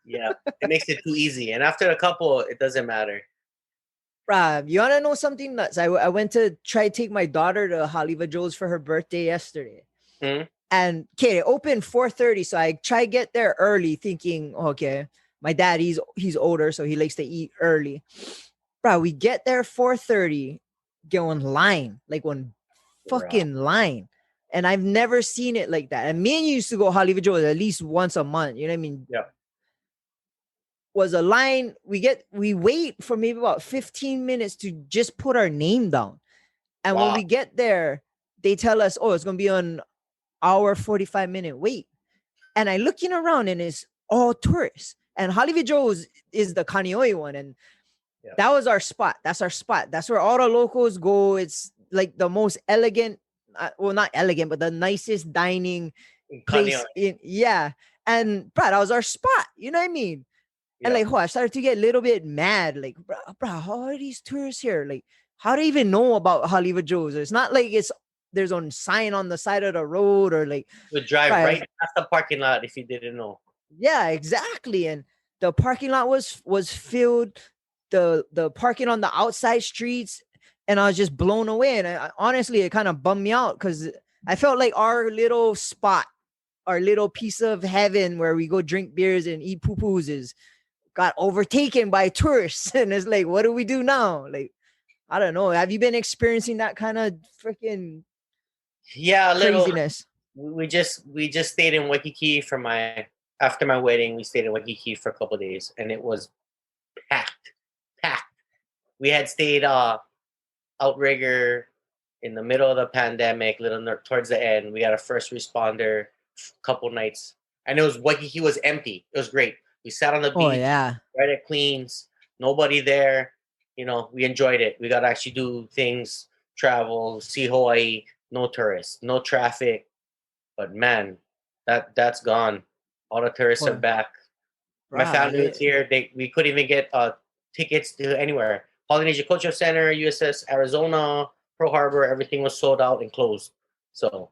Yeah, it makes it too easy. And after a couple, it doesn't matter. Bruh, you want to know something nuts? I went to try to take my daughter to Haliva Joe's for her birthday yesterday. Mm-hmm. And okay, it opened 4:30. So I try to get there early thinking, okay, my dad, he's older, so he likes to eat early. Bro, we get there 4:30, get one line, like one Bruh. fucking line. And I've never seen it like that. And me and you used to go Hollywood Joe's at least once a month. You know what I mean? Yeah. Was a line. We wait for maybe about 15 minutes to just put our name down. And when Wow. we get there, they tell us, oh, it's gonna be an hour 45-minute wait. And I looking around and it's all tourists. And Hollywood Joe's is the Kaneohe one. And that was our spot. That's our spot. That's where all the locals go. It's like the most elegant, well, not elegant, but the nicest dining place yeah. And bro, that was our spot. You know what I mean? And like, I started to get a little bit mad. Like, bro, how are these tourists here? Like, how do they even know about Hollywood Joe's? It's not like there's a sign on the side of the road or like. Would drive right past the parking lot if you didn't know. Yeah, exactly. And the parking lot was filled. The parking on the outside streets, and I was just blown away. And honestly, it kind of bummed me out because I felt like our little spot, our little piece of heaven where we go drink beers and eat poo-poos got overtaken by tourists. And it's like, what do we do now? Like, I don't know. Have you been experiencing that kind of freaking craziness? We just stayed in Waikiki after my wedding. We stayed in Waikiki for a couple of days, and it was packed. We had stayed outrigger in the middle of the pandemic, towards the end. We had a first responder couple nights, and Waikiki was empty. It was great. We sat on the beach, right at Queens, nobody there. You know, we enjoyed it. We got to actually do things, travel, see Hawaii. No tourists, no traffic. But man, that's gone. All the tourists are back. My family was here. We couldn't even get tickets to anywhere. Polynesian Cultural Center, USS Arizona, Pearl Harbor, everything was sold out and closed. So,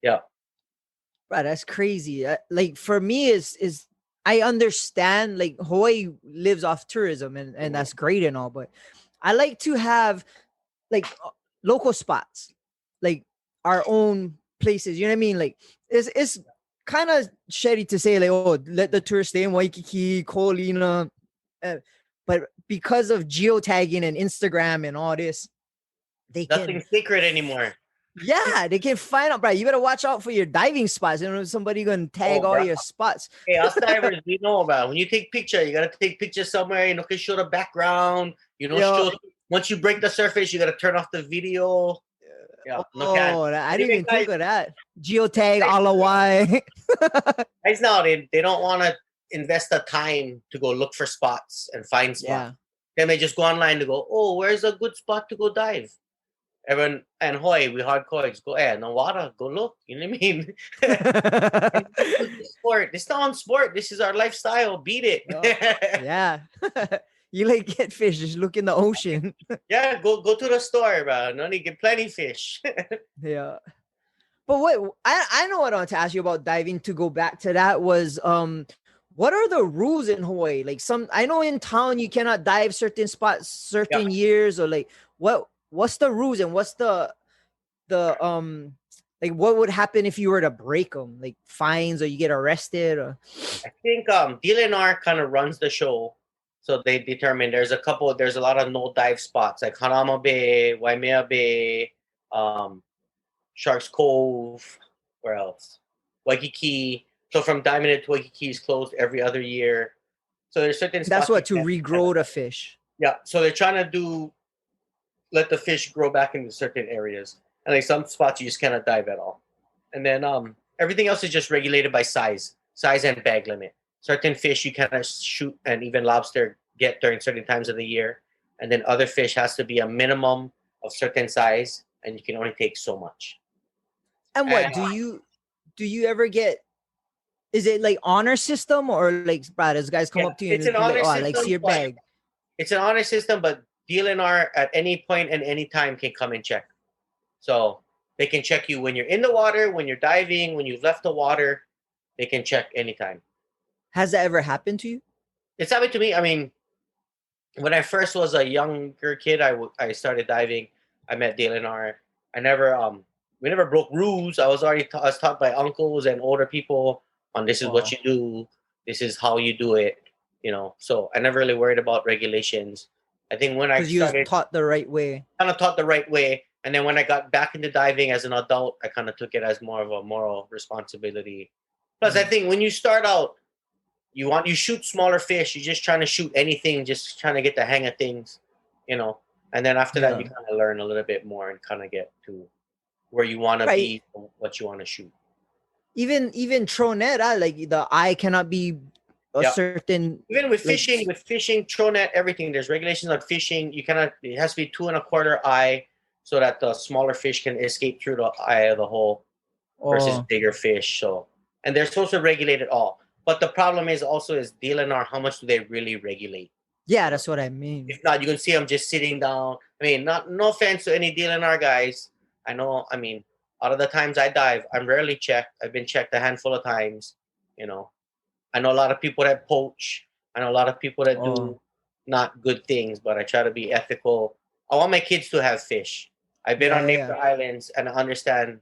yeah. Right, that's crazy. Like for me, is I understand like Hawaii lives off tourism and that's great and all, but I like to have like local spots, like our own places. You know what I mean? Like it's kind of shitty to say like, oh, let the tourists stay in Waikiki, Ko'olina, but because of geotagging and Instagram and all this, nothing's secret anymore. Yeah, they can find out, bro. You better watch out for your diving spots. You know, somebody gonna tag all your spots. Hey, us divers, we know about when you take picture, you gotta take pictures somewhere. You know, can show the background. You know, once you break the surface, you gotta turn off the video. Yeah, I didn't even think of that. Geotag Alawai. Guys, now they don't want to invest the time to go look for spots and find spots. Yeah. Then they just go online to go, oh, where's a good spot to go dive? Everyone and Hawaii, we hardcore just go, no water, go look. You know what I mean? Sport. This is not on sport. This is our lifestyle. Beat it. Yeah. You like get fish, just look in the ocean. Yeah, go to the store, bro. No need get plenty fish. Yeah. But wait, I know what I want to ask you about diving to go back to that was what are the rules in Hawaii? Like I know in town you cannot dive certain spots certain years, or like what's the rules and what's the like what would happen if you were to break them, like fines or you get arrested? Or I think DLNR kind of runs the show, so they determine there's a lot of no dive spots like Hanama Bay, Waimea Bay, Sharks Cove, where else? Waikiki. So from Diamond to Waikiki is closed every other year. So there's certain spots. That's what to regrow the fish. Yeah, so they're trying to let the fish grow back into certain areas. And like some spots you just cannot dive at all. And then everything else is just regulated by size and bag limit. Certain fish you cannot shoot, and even lobster get during certain times of the year. And then other fish has to be a minimum of certain size, and you can only take so much. And what do you ever get? Is it like honor system or like, bro, those guys come up to you and like, oh, I like see your bag? It's an honor system, but DLNR at any point and any time can come and check. So they can check you when you're in the water, when you're diving, when you've left the water. They can check anytime. Has that ever happened to you? It's happened to me. I mean, when I first was a younger kid, I started diving. I met DLNR. I never we never broke rules. I was taught by uncles and older people on this is what you do, this is how you do it, So I never really worried about regulations. I think when I Because you was started, taught the right way. kind of taught the right way, and then when I got back into diving as an adult, I kind of took it as more of a moral responsibility. Plus, I think when you start out, you shoot smaller fish. You're just trying to shoot anything, just trying to get the hang of things, And then after that, you kind of learn a little bit more and kind of get to where you want to be, what you want to shoot. Even throw net, like the eye cannot be a certain. Even with fishing, throw net, everything. There's regulations on fishing. It has to be 2.25 eye, so that the smaller fish can escape through the eye of the hole versus bigger fish. So, and they're supposed to regulate it all. But the problem is DLNR. How much do they really regulate? Yeah, that's what I mean. If not, you can see them just sitting down. I mean, no offense to any DLNR guys. I know. I mean, out of the times I dive, I'm rarely checked. I've been checked a handful of times. I know a lot of people that poach. I know a lot of people that do not good things, but I try to be ethical. I want my kids to have fish. I've been on neighbor islands and I understand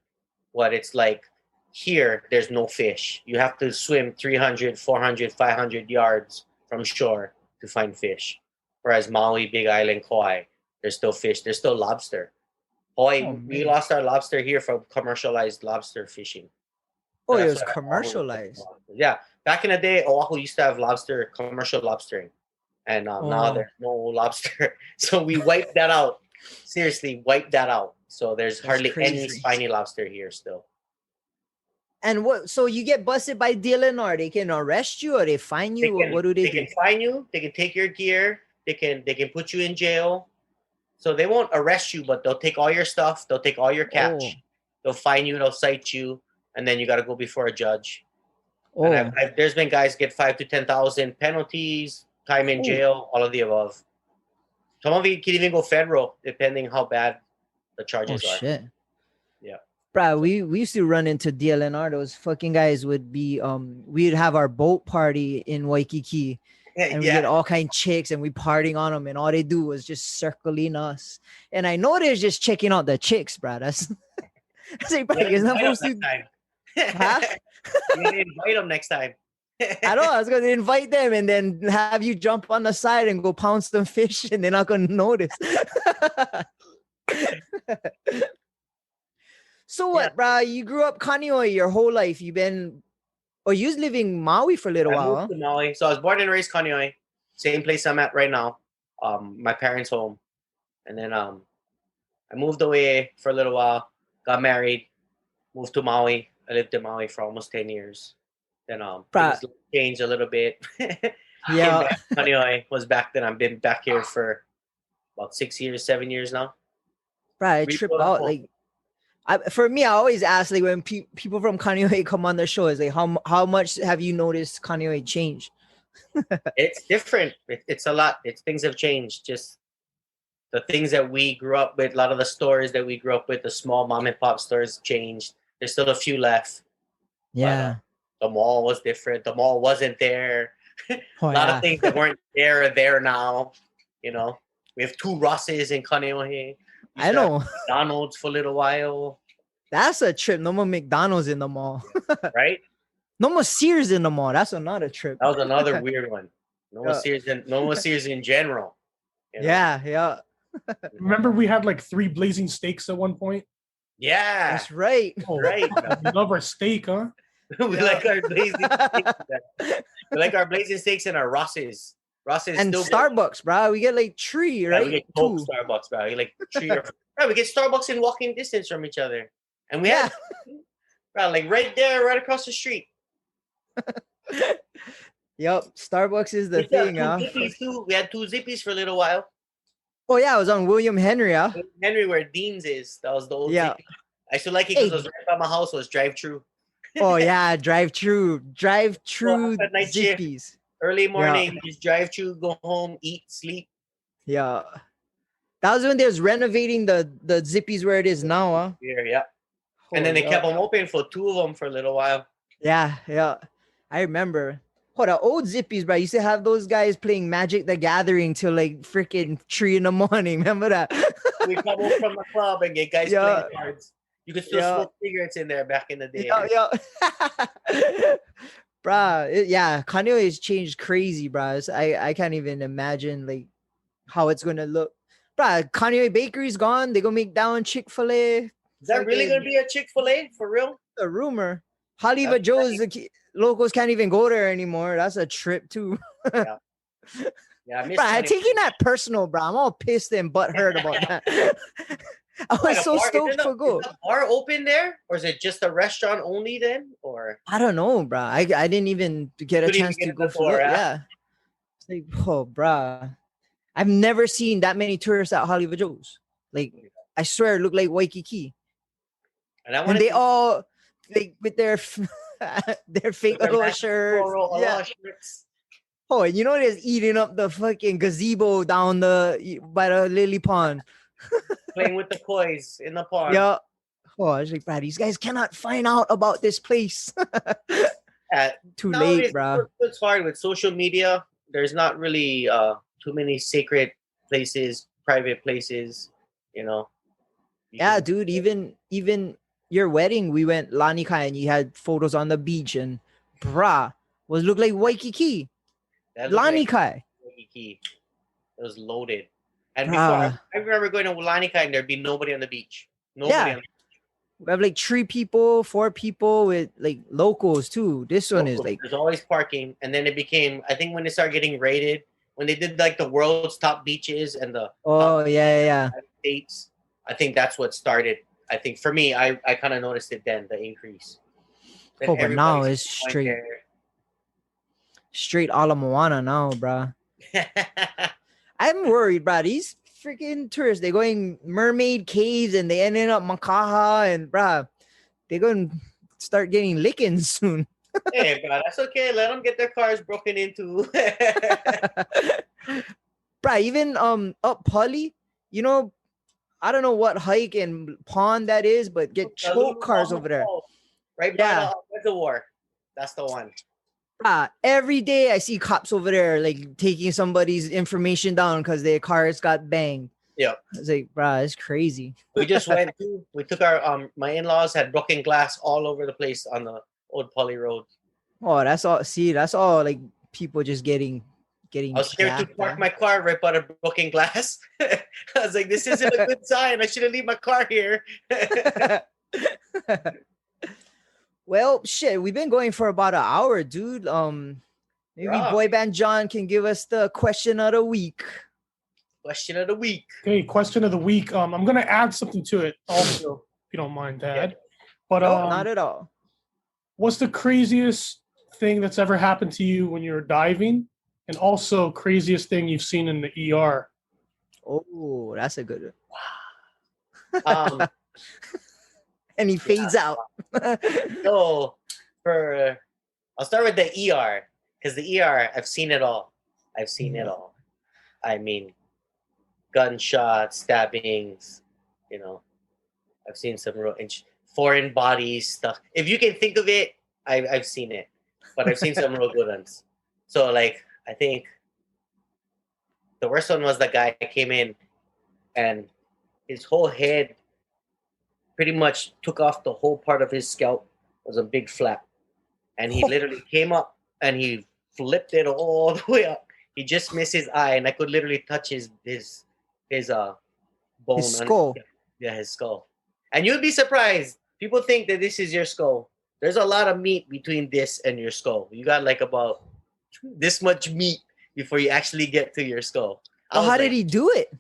what it's like. Here, there's no fish. You have to swim 300, 400, 500 yards from shore to find fish. Whereas Maui, Big Island, Kauai, there's still fish. There's still lobster. Hawaii, we lost our lobster here from commercialized lobster fishing. Oh, it was commercialized. Yeah. Back in the day, Oahu used to have commercial lobstering. And now there's no lobster. So we wiped that out. Seriously, wiped that out. So there's hardly any spiny lobster here still. And so you get busted by DLNR, they can arrest you or they fine you? What do they do? They can fine you. They can take your gear. They can put you in jail. So they won't arrest you, but they'll take all your stuff. They'll take all your catch. They'll fine you. They'll cite you. And then you got to go before a judge. And there's been guys get 5,000 to 10,000 penalties, time in jail, all of the above. Some of you can even go federal, depending how bad the charges are. Shit. Yeah. Bro, we used to run into DLNR. Those fucking guys would be, we'd have our boat party in Waikiki. And we get all kind of chicks and we partying on them. And all they do was just circling us. And I know they're just checking out the chicks, bro. That's like, bro, you're not supposed to. Huh? You gotta invite them next time. I know. I was going to invite them and then have you jump on the side and go pound some fish and they're not going to notice. So what, bro? You grew up Kaneohe your whole life. You was living Maui for a little while. I moved to Maui. So I was born and raised Kaneohe. Same place I'm at right now. My parents' home. And then I moved away for a little while. Got married. Moved to Maui. I lived in Maui for almost 10 years. Then things changed a little bit. Yeah. Kaneohe was back then. I've been back here for about 6 years, 7 years now. Bro, I trip out. Like, for me, I always ask, like, when people from Kaneohe come on the show, is like, how much have you noticed Kaneohe change? It's different. It's a lot. Things have changed. Just the things that we grew up with, a lot of the stores that we grew up with, the small mom and pop stores changed. There's still a few left. Yeah. But, the mall was different. The mall wasn't there. A lot of things that weren't there are there now. We have 2 Rosses in Kaneohe. I know. McDonald's for a little while. That's a trip. No more McDonald's in the mall. Right? No more Sears in the mall. That's another trip. That was another weird one. No more Sears in general. Yeah. Remember we had like 3 blazing steaks at one point? Yeah. That's right. Oh, right. We love our steak, huh? We like our blazing steaks. We like our blazing steaks and our Rosses. And Starbucks, bro. We get like 3, right? We get Coke, Starbucks, bro. We like 3 or 4. Bro, we get Starbucks in walking distance from each other. And we have, bro, like right there, right across the street. Yep. Starbucks is the thing, huh? We had 2 Zippies for a little while. Oh, yeah. I was on William Henry, huh? Henry, where Dean's is. That was the old Zippy. I still like it because it was right by my house. It was drive-through. Oh, yeah. Drive-through Zippies. Early morning, just drive through, go home, eat, sleep. Yeah. That was when they was renovating the Zippies where it is now, huh? Yeah. And then they kept them open for 2 of them for a little while. Yeah. I remember. The old Zippies, bro. Used to have those guys playing Magic the Gathering till like freaking 3 a.m. Remember that? We come home from the club and get guys playing cards. You could still smoke cigarettes in there back in the day. Bruh, yeah, Kanyo has changed crazy, bruh. I can't even imagine like how it's gonna look. Bruh, Kanye Bakery's gone. They gonna make down Chick-fil-A. Is that really gonna be a Chick-fil-A for real? A rumor. Hawai'i Joe's locals can't even go there anymore. That's a trip too. Yeah, I miss. Bruh, I'm taking that personal, bro. I'm all pissed and butthurt about that. I was so stoked for go. Is the bar open there, or is it just a restaurant only then? Or I don't know, bro. I didn't even get a chance to go for it. Yeah. It's like, oh, bro. I've never seen that many tourists at Hawai'i Joe's. Like, I swear, it looked like Waikiki. And they all, like, with their fake aloha shirts. Yeah. Oh, and you know they're eating up the fucking gazebo down by the lily pond. Playing with the kois in the pond. Yeah. Oh, I was like, bro, these guys cannot find out about this place. Too late, bro. It's hard with social media. There's not really too many sacred places, private places, you know. Yeah, dude. Even your wedding, we went Lanikai and you had photos on the beach and brah, looked like Waikiki. Lanikai. Waikiki. It was loaded. And before, I remember going to Lanikai and there'd be nobody on the beach. Nobody on the beach. We have like 3 people, 4 people with like locals too. This one is like there's always parking, and then it became. I think when it started getting rated, when they did like the world's top beaches and the states, I think that's what started. I think for me, I kind of noticed it then, the increase. Then but now it's straight Ala Moana now, bro. I'm worried, bro. These freaking tourists, they're going mermaid caves and they ended up Makaha and bro, they're going to start getting lickings soon. Hey, bro, that's okay. Let them get their cars broken into. Bro, even up Pali, you know, I don't know what hike and pond that is, but get choke cars over there. Right by the reservoir. That's the one. Every day I see cops over there like taking somebody's information down because their cars got banged. Yeah. I was like, bro, it's crazy. We just we took our my in-laws had broken glass all over the place on the old Poly Road. Oh, that's all. See, that's all like people just getting. I was scared to park my car right by the broken glass. I was like, this isn't a good sign. I shouldn't leave my car here. Well, shit, we've been going for about an hour, dude. Maybe Boy Band John can give us the question of the week. Question of the week. Okay, question of the week. I'm gonna add something to it also, if you don't mind, Dad. But no, not at all. What's the craziest thing that's ever happened to you when you're diving? And also craziest thing you've seen in the ER? Oh, that's a good one. And he fades out. So I'll start with the ER, because the ER, I've seen it all. It all. I mean, gunshots, stabbings, you know. I've seen some real foreign bodies stuff. If you can think of it, I've seen it. But I've seen some real good ones. So like, I think the worst one was the guy that came in and his whole head pretty much took off the whole part of his scalp. It was a big flap. And he literally came up and he flipped it all the way up. He just missed his eye and I could literally touch his bone. His skull. His skull. And you'd be surprised. People think that this is your skull. There's a lot of meat between this and your skull. You got like about this much meat before you actually get to your skull. Well, how did he do it?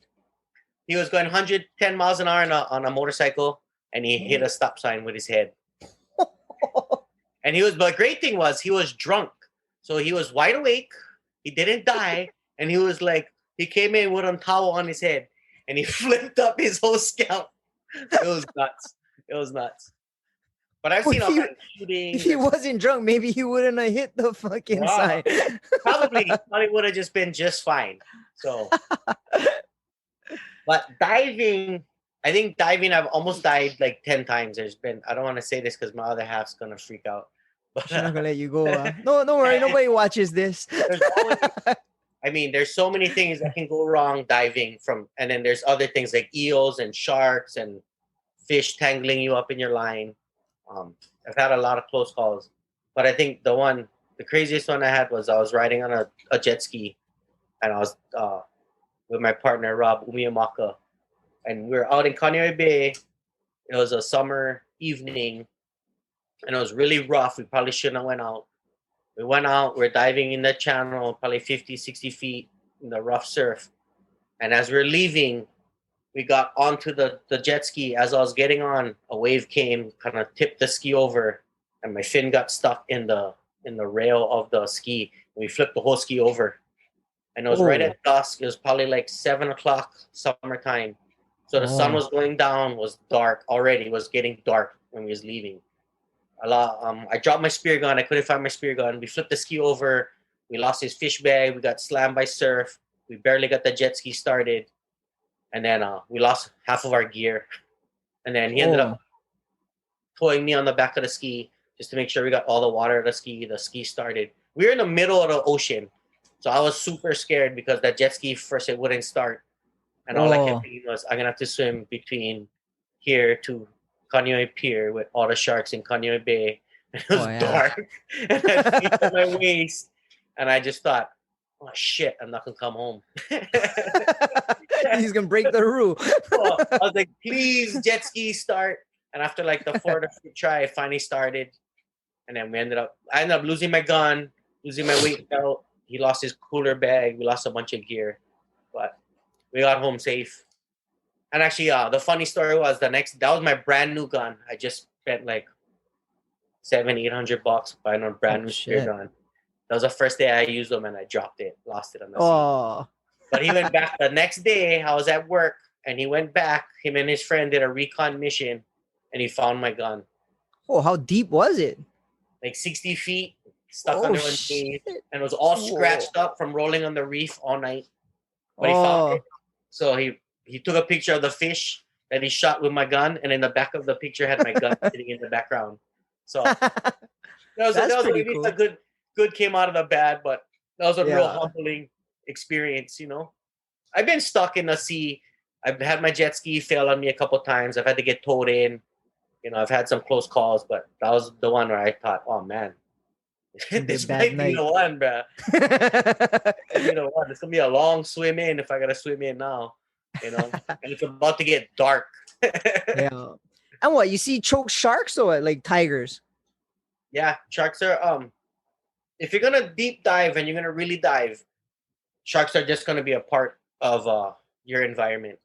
He was going 110 miles an hour on a motorcycle and he hit a stop sign with his head. And the great thing was he was drunk. So he was wide awake. He didn't die. And he was like, he came in with a towel on his head and he flipped up his whole scalp. It was nuts. But I've seen all kinds of shootings. If he wasn't drunk, maybe he wouldn't have hit the fucking sign. Probably would have just been just fine. So, but diving, I think I've almost died like 10 times. I don't want to say this because my other half's going to freak out. But I'm not going to let you go. No, don't worry. Nobody watches this. There's so many things that can go wrong diving and then there's other things like eels and sharks and fish tangling you up in your line. I've had a lot of close calls, but I think the craziest one I had was I was riding on a jet ski, and I was with my partner Rob Umiyamaka, and we were out in Kaneohe Bay. It was a summer evening, and it was really rough. We probably shouldn't have went out. We went out. We're diving in the channel, probably 50, 60 feet in the rough surf. And as we're leaving, we got onto the jet ski. As I was getting on, a wave came, kind of tipped the ski over, and my fin got stuck in the rail of the ski. We flipped the whole ski over. And it was right at dusk. It was probably like 7 o'clock summertime. So the sun was going down, was dark already. It was getting dark when we was leaving. I dropped my spear gun. I couldn't find my spear gun. We flipped the ski over. We lost his fish bag. We got slammed by surf. We barely got the jet ski started. And then we lost half of our gear. And then he ended up towing me on the back of the ski just to make sure we got all the water of the ski. The ski started. We were in the middle of the ocean. So I was super scared because that jet ski first, it wouldn't start. And all I kept thinking was, I'm going to have to swim between here to Kaneohe Pier with all the sharks in Kaneohe Bay. And it was dark. And I had on my waist. And I just thought, oh, shit, I'm not going to come home. He's going to break the rule. I was like, please, jet ski, start. And after like the fourth or fifth try, it finally started. And then I ended up losing my gun, losing my weight belt. He lost his cooler bag. We lost a bunch of gear. But we got home safe. And actually, the funny story was that was my brand new gun. I just spent like $700-800 buying a brand new spear gun. That was the first day I used them, and I dropped it, lost it on the sea. But he went back the next day. I was at work, and he went back. Him and his friend did a recon mission, and he found my gun. Oh, how deep was it? Like 60 feet, stuck under one cave, and it was all scratched up from rolling on the reef all night. But he found it. So he took a picture of the fish that he shot with my gun, and in the back of the picture had my gun sitting in the background. So that was pretty cool. A good came out of the bad, but that was a real humbling experience, you know. I've been stuck in the sea. I've had my jet ski fail on me a couple times. I've had to get towed in. You know, I've had some close calls, but that was the one where I thought, oh man, this might be the one, bro. You know what? It's gonna be a long swim in if I gotta swim in now. You know, and it's about to get dark. Yeah. And what, you see choke sharks or what? Like tigers? Yeah, sharks are if you're gonna deep dive and you're gonna really dive, sharks are just gonna be a part of your environment.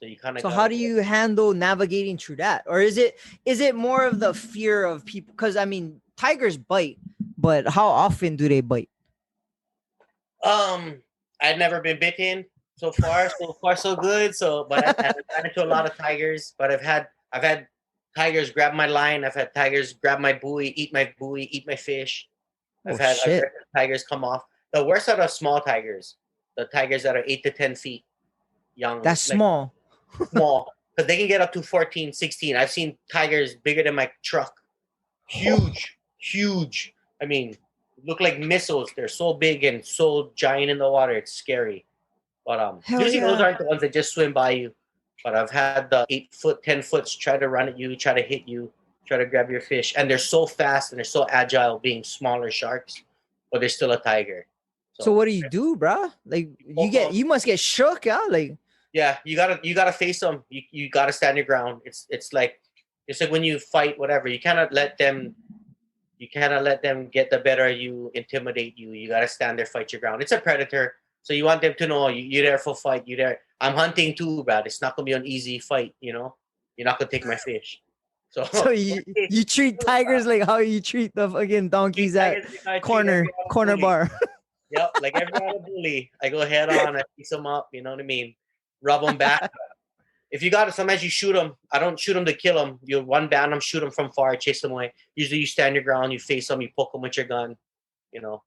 So you kind of. So how do you handle navigating through that? Or is it more of the fear of people? Because I mean, tigers bite, but how often do they bite? I've never been bitten so far. So far, so good. So, but I've ran into a lot of tigers. But I've had tigers grab my line. I've had tigers grab my buoy, eat my fish. I've had tigers come off. The worst are the small tigers. The tigers that are 8 to 10 feet young. That's small. Small. Because they can get up to 14, 16. I've seen tigers bigger than my truck. Huge. I mean, look like missiles. They're so big and so giant in the water. It's scary. But usually those aren't the ones that just swim by you. But I've had the 8 foot, 10 foots try to run at you, try to hit you, try to grab your fish. And they're so fast and they're so agile being smaller sharks, but they're still a tiger. So what do you do, bro? Like you must get shook, yeah? Like yeah, you gotta face them. You gotta stand your ground. It's like when you fight, whatever. You cannot let them get the better of you, intimidate you. You gotta stand there, fight your ground. It's a predator, so you want them to know you're there for fight. You're there. I'm hunting too, Brad. It's not gonna be an easy fight. You know, you're not gonna take my fish. So you treat tigers like how you treat the fucking donkeys at corner bar. Yep, like every other bully. I go head on, I piece them up. You know what I mean? Rub them back. If you got it, sometimes you shoot them. I don't shoot them to kill them. You one band them, shoot them from far, chase them away. Usually you stand your ground, you face them, you poke them with your gun. You know,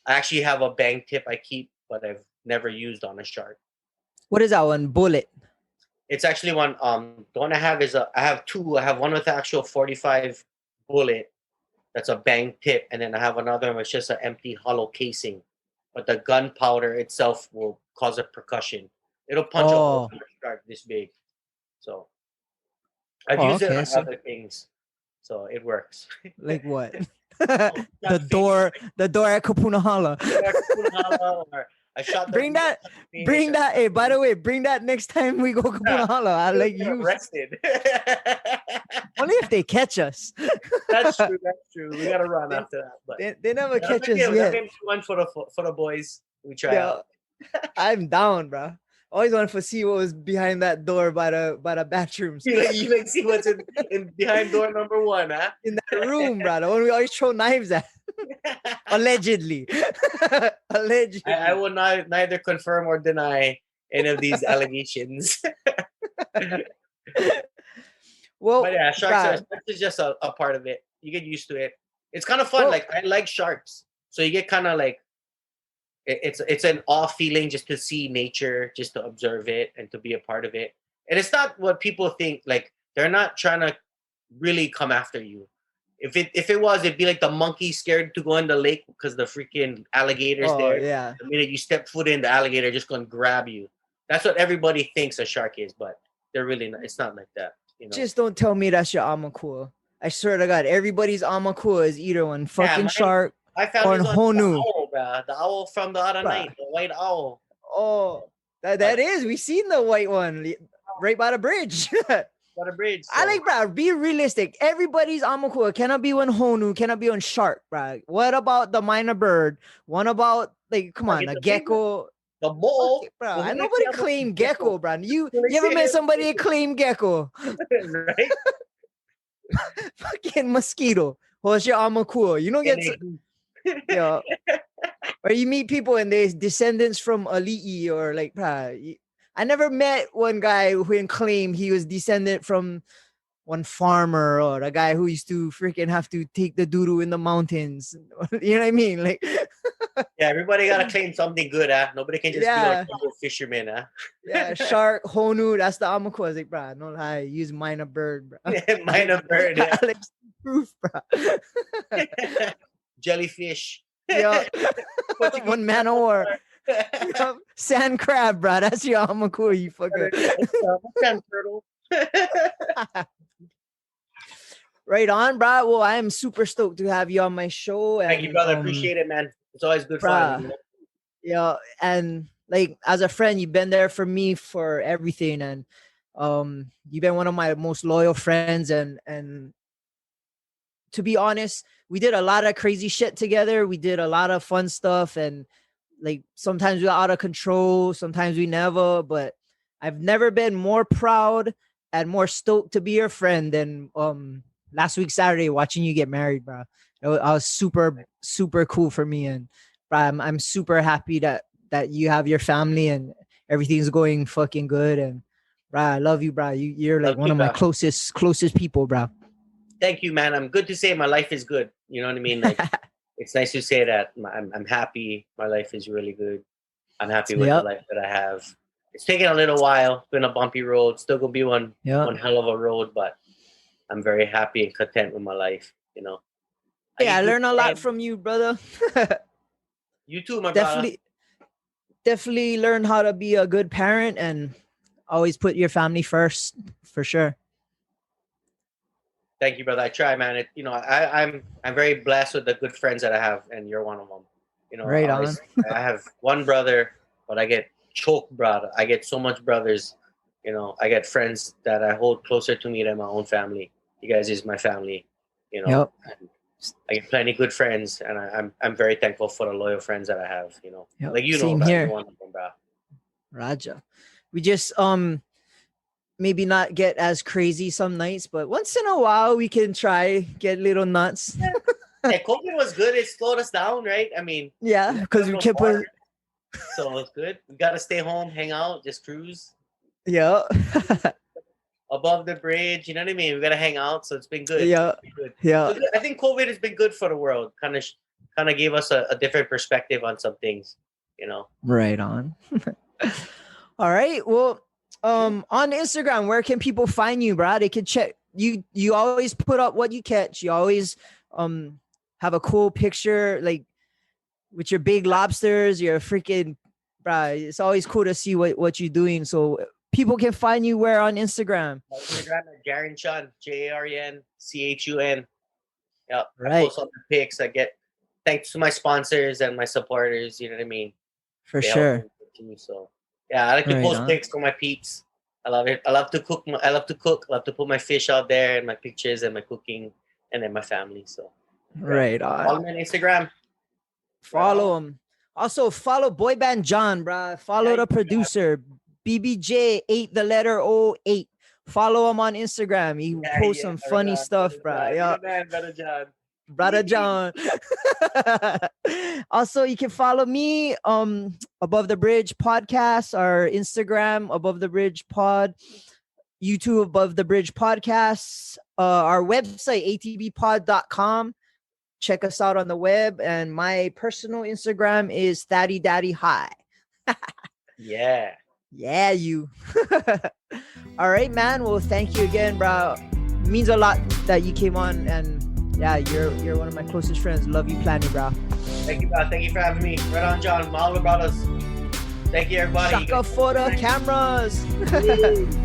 I actually have a bang tip I keep, but I've never used on a shark. What is that one? Bullet. It's actually one. The one I have is I have two. I have one with the actual 45 bullet. That's a bang tip, and then I have another one with just an empty hollow casing. But the gunpowder itself will cause a percussion. It'll punch a hole in the shark this big. So I've Oh, used it okay. on So, other things, so it works. like what? Oh, the shot door at Kapunahala. or I shot the Bring dude that. in the face, Bring that. Hey, by the way, bring that next time we go Kapunahala. I like get you. arrested. Only if they catch us. That's true. That's true. We gotta run after that, but They never yeah, catch us that yet. may be one for the boys. We try Yeah, out. I'm down, bro. Always wanted to see what was behind that door by the bathrooms. You like see what's in behind door number 1, huh? In that room, bro. The one we always throw knives at. Allegedly. Allegedly. I will not neither confirm or deny any of these allegations. Well, But yeah, sharks bruh, is just a part of it. You get used to it. It's kind of fun. Well- Like I like sharks, so you get kind of like it's an awe feeling just to see nature, just to observe it and to be a part of it. And it's not what people think. Like they're not trying to really come after you. If it was, it'd be like the monkey scared to go in the lake because the freaking alligator's oh there. yeah. The minute you step foot in, the alligator just gonna grab you. That's what everybody thinks a shark is, but they're really not. It's not like that. You know? Just don't tell me that's your amakua. I swear to God, everybody's amakua is either one fucking mine- shark. I found or this on Honu. the owl, bruh. The owl from the other Bruh. night, the white owl. Oh, that is. We seen the white one right by the bridge. What a bridge. I like, bro. Be realistic. Everybody's amakua. Cannot be one honu. Cannot be one shark, bro. What about the minor bird? What about like? Come on, Like, a it's a big gecko. the mole, Okay, bro. Well, I who nobody makes the claim gecko? gecko, bro. You Who makes ever it met a somebody that gecko? claim gecko? right? Fucking mosquito. What's your amakua? You don't get. Yeah. Or you meet people and they're descendants from Ali'i or like, bruh, I never met one guy who can claim he was descendant from one farmer or a guy who used to freaking have to take the doo-doo in the mountains. You know what I mean? Like, Yeah, everybody gotta claim something good, huh? Nobody can just Yeah. be like a fisherman, huh? yeah, shark, honu, that's the amakua. I was like, bruh, no lie, use minor bird, bruh. Minor bird, yeah. Like, proof, bruh. Jellyfish. Yeah. What you One got man there? or sand crab, bruh. That's your amakua, you fucker. Sand turtle. Right on, bro. Well, I am super stoked to have you on my show. And, Thank you, brother. Appreciate it, man. It's always good bruh. fun. You know? Yeah, and like as a friend, you've been there for me for everything, and you've been one of my most loyal friends. And to be honest, we did a lot of crazy shit together. We did a lot of fun stuff, and like sometimes we're out of control, sometimes we never. But I've never been more proud and more stoked to be your friend than last week Saturday watching you get married, bro. I was super cool for me, and bro, I'm super happy that you have your family and everything's going fucking good. And bro, I love you, bro. You're like Love one you, of my bro. closest people, bro. Thank you, man. I'm good to say my life is good. You know what I mean? Like, it's nice to say that I'm happy. My life is really good. I'm happy with Yep. the life that I have. It's taken a little while. It's been a bumpy road. Still gonna be one hell of a road, but I'm very happy and content with my life. You know. Yeah, I get learned a good lot friends. from you, brother. You too, my brother. Definitely learn how to be a good parent and always put your family first, for sure. Thank you, brother. I try, man. I'm very blessed with the good friends that I have, and you're one of them. You know, Right on. I have one brother, but I get choked, brother. I get so much brothers. You know, I get friends that I hold closer to me than my own family. You guys is my family. You know, and I get plenty good friends, and I'm very thankful for the loyal friends that I have. You know, Yep. like Same bro, here. you're one of them, bro. Raja. We just maybe not get as crazy some nights, but once in a while we can try get little nuts. Hey, COVID was good. It slowed us down, right? I mean, Yeah, because we kept water, so it's good. We gotta stay home, hang out, just cruise. Yeah. Above the bridge, you know what I mean? We gotta hang out, so it's been good. Yeah. It's been good. Yeah. So I think COVID has been good for the world. Kind of gave us a different perspective on some things, you know. Right on. All right. Well, on Instagram, where can people find you, bro? They can check you. You always put up what you catch. You always have a cool picture, like with your big lobsters. You're freaking, bro. It's always cool to see what you're doing. So people can find you where on Instagram? Instagram at Jaren Chun, JarenChun. Yeah, Right. I post all the pics. I get thanks to my sponsors and my supporters. You know what I mean? For They help sure. me continue, so yeah, I like to Right post on. pics for my peeps. I love it. I love to cook. I love to put my fish out there and my pictures and my cooking and then my family. So Right follow on. me on Instagram. Follow him. Also follow Boy Band John, bruh. Follow the producer, BBJ8, the letter 08. Follow him on Instagram. He posts some funny stuff, bruh. Yeah. Brother John. Brother John. Also, you can follow me Above the Bridge podcast, our Instagram Above the Bridge Pod, YouTube Above the Bridge Podcasts, our website ATBpod.com. Check us out on the web, and my personal Instagram is Thaddy Daddy High. Yeah. Yeah, you. All right, man. Well, thank you again, bro. Means a lot that you came on, and yeah, you're one of my closest friends. Love you plenty, bro. Thank you, bro. Thank you for having me. Right on, John. Mahalo, brothers. Thank you, everybody. Shaka for the cameras.